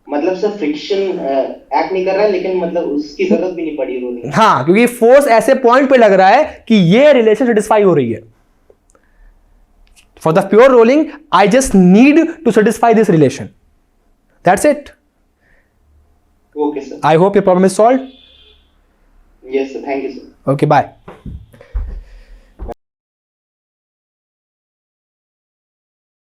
Speaker 2: मतलब सर फ्रिक्शन एक्ट नहीं कर रहा है, लेकिन मतलब उसकी जरूरत भी नहीं पड़ी रोलिंग।
Speaker 3: हाँ, क्योंकि फोर्स ऐसे पॉइंट पे लग रहा है कि ये रिलेशन सेटिस्फाई हो रही है। For the pure rolling I just need to satisfy this relation, that's it.
Speaker 2: Okay sir.
Speaker 3: I hope your problem is solve.
Speaker 2: Yes sir, thank you sir.
Speaker 3: Okay, bye.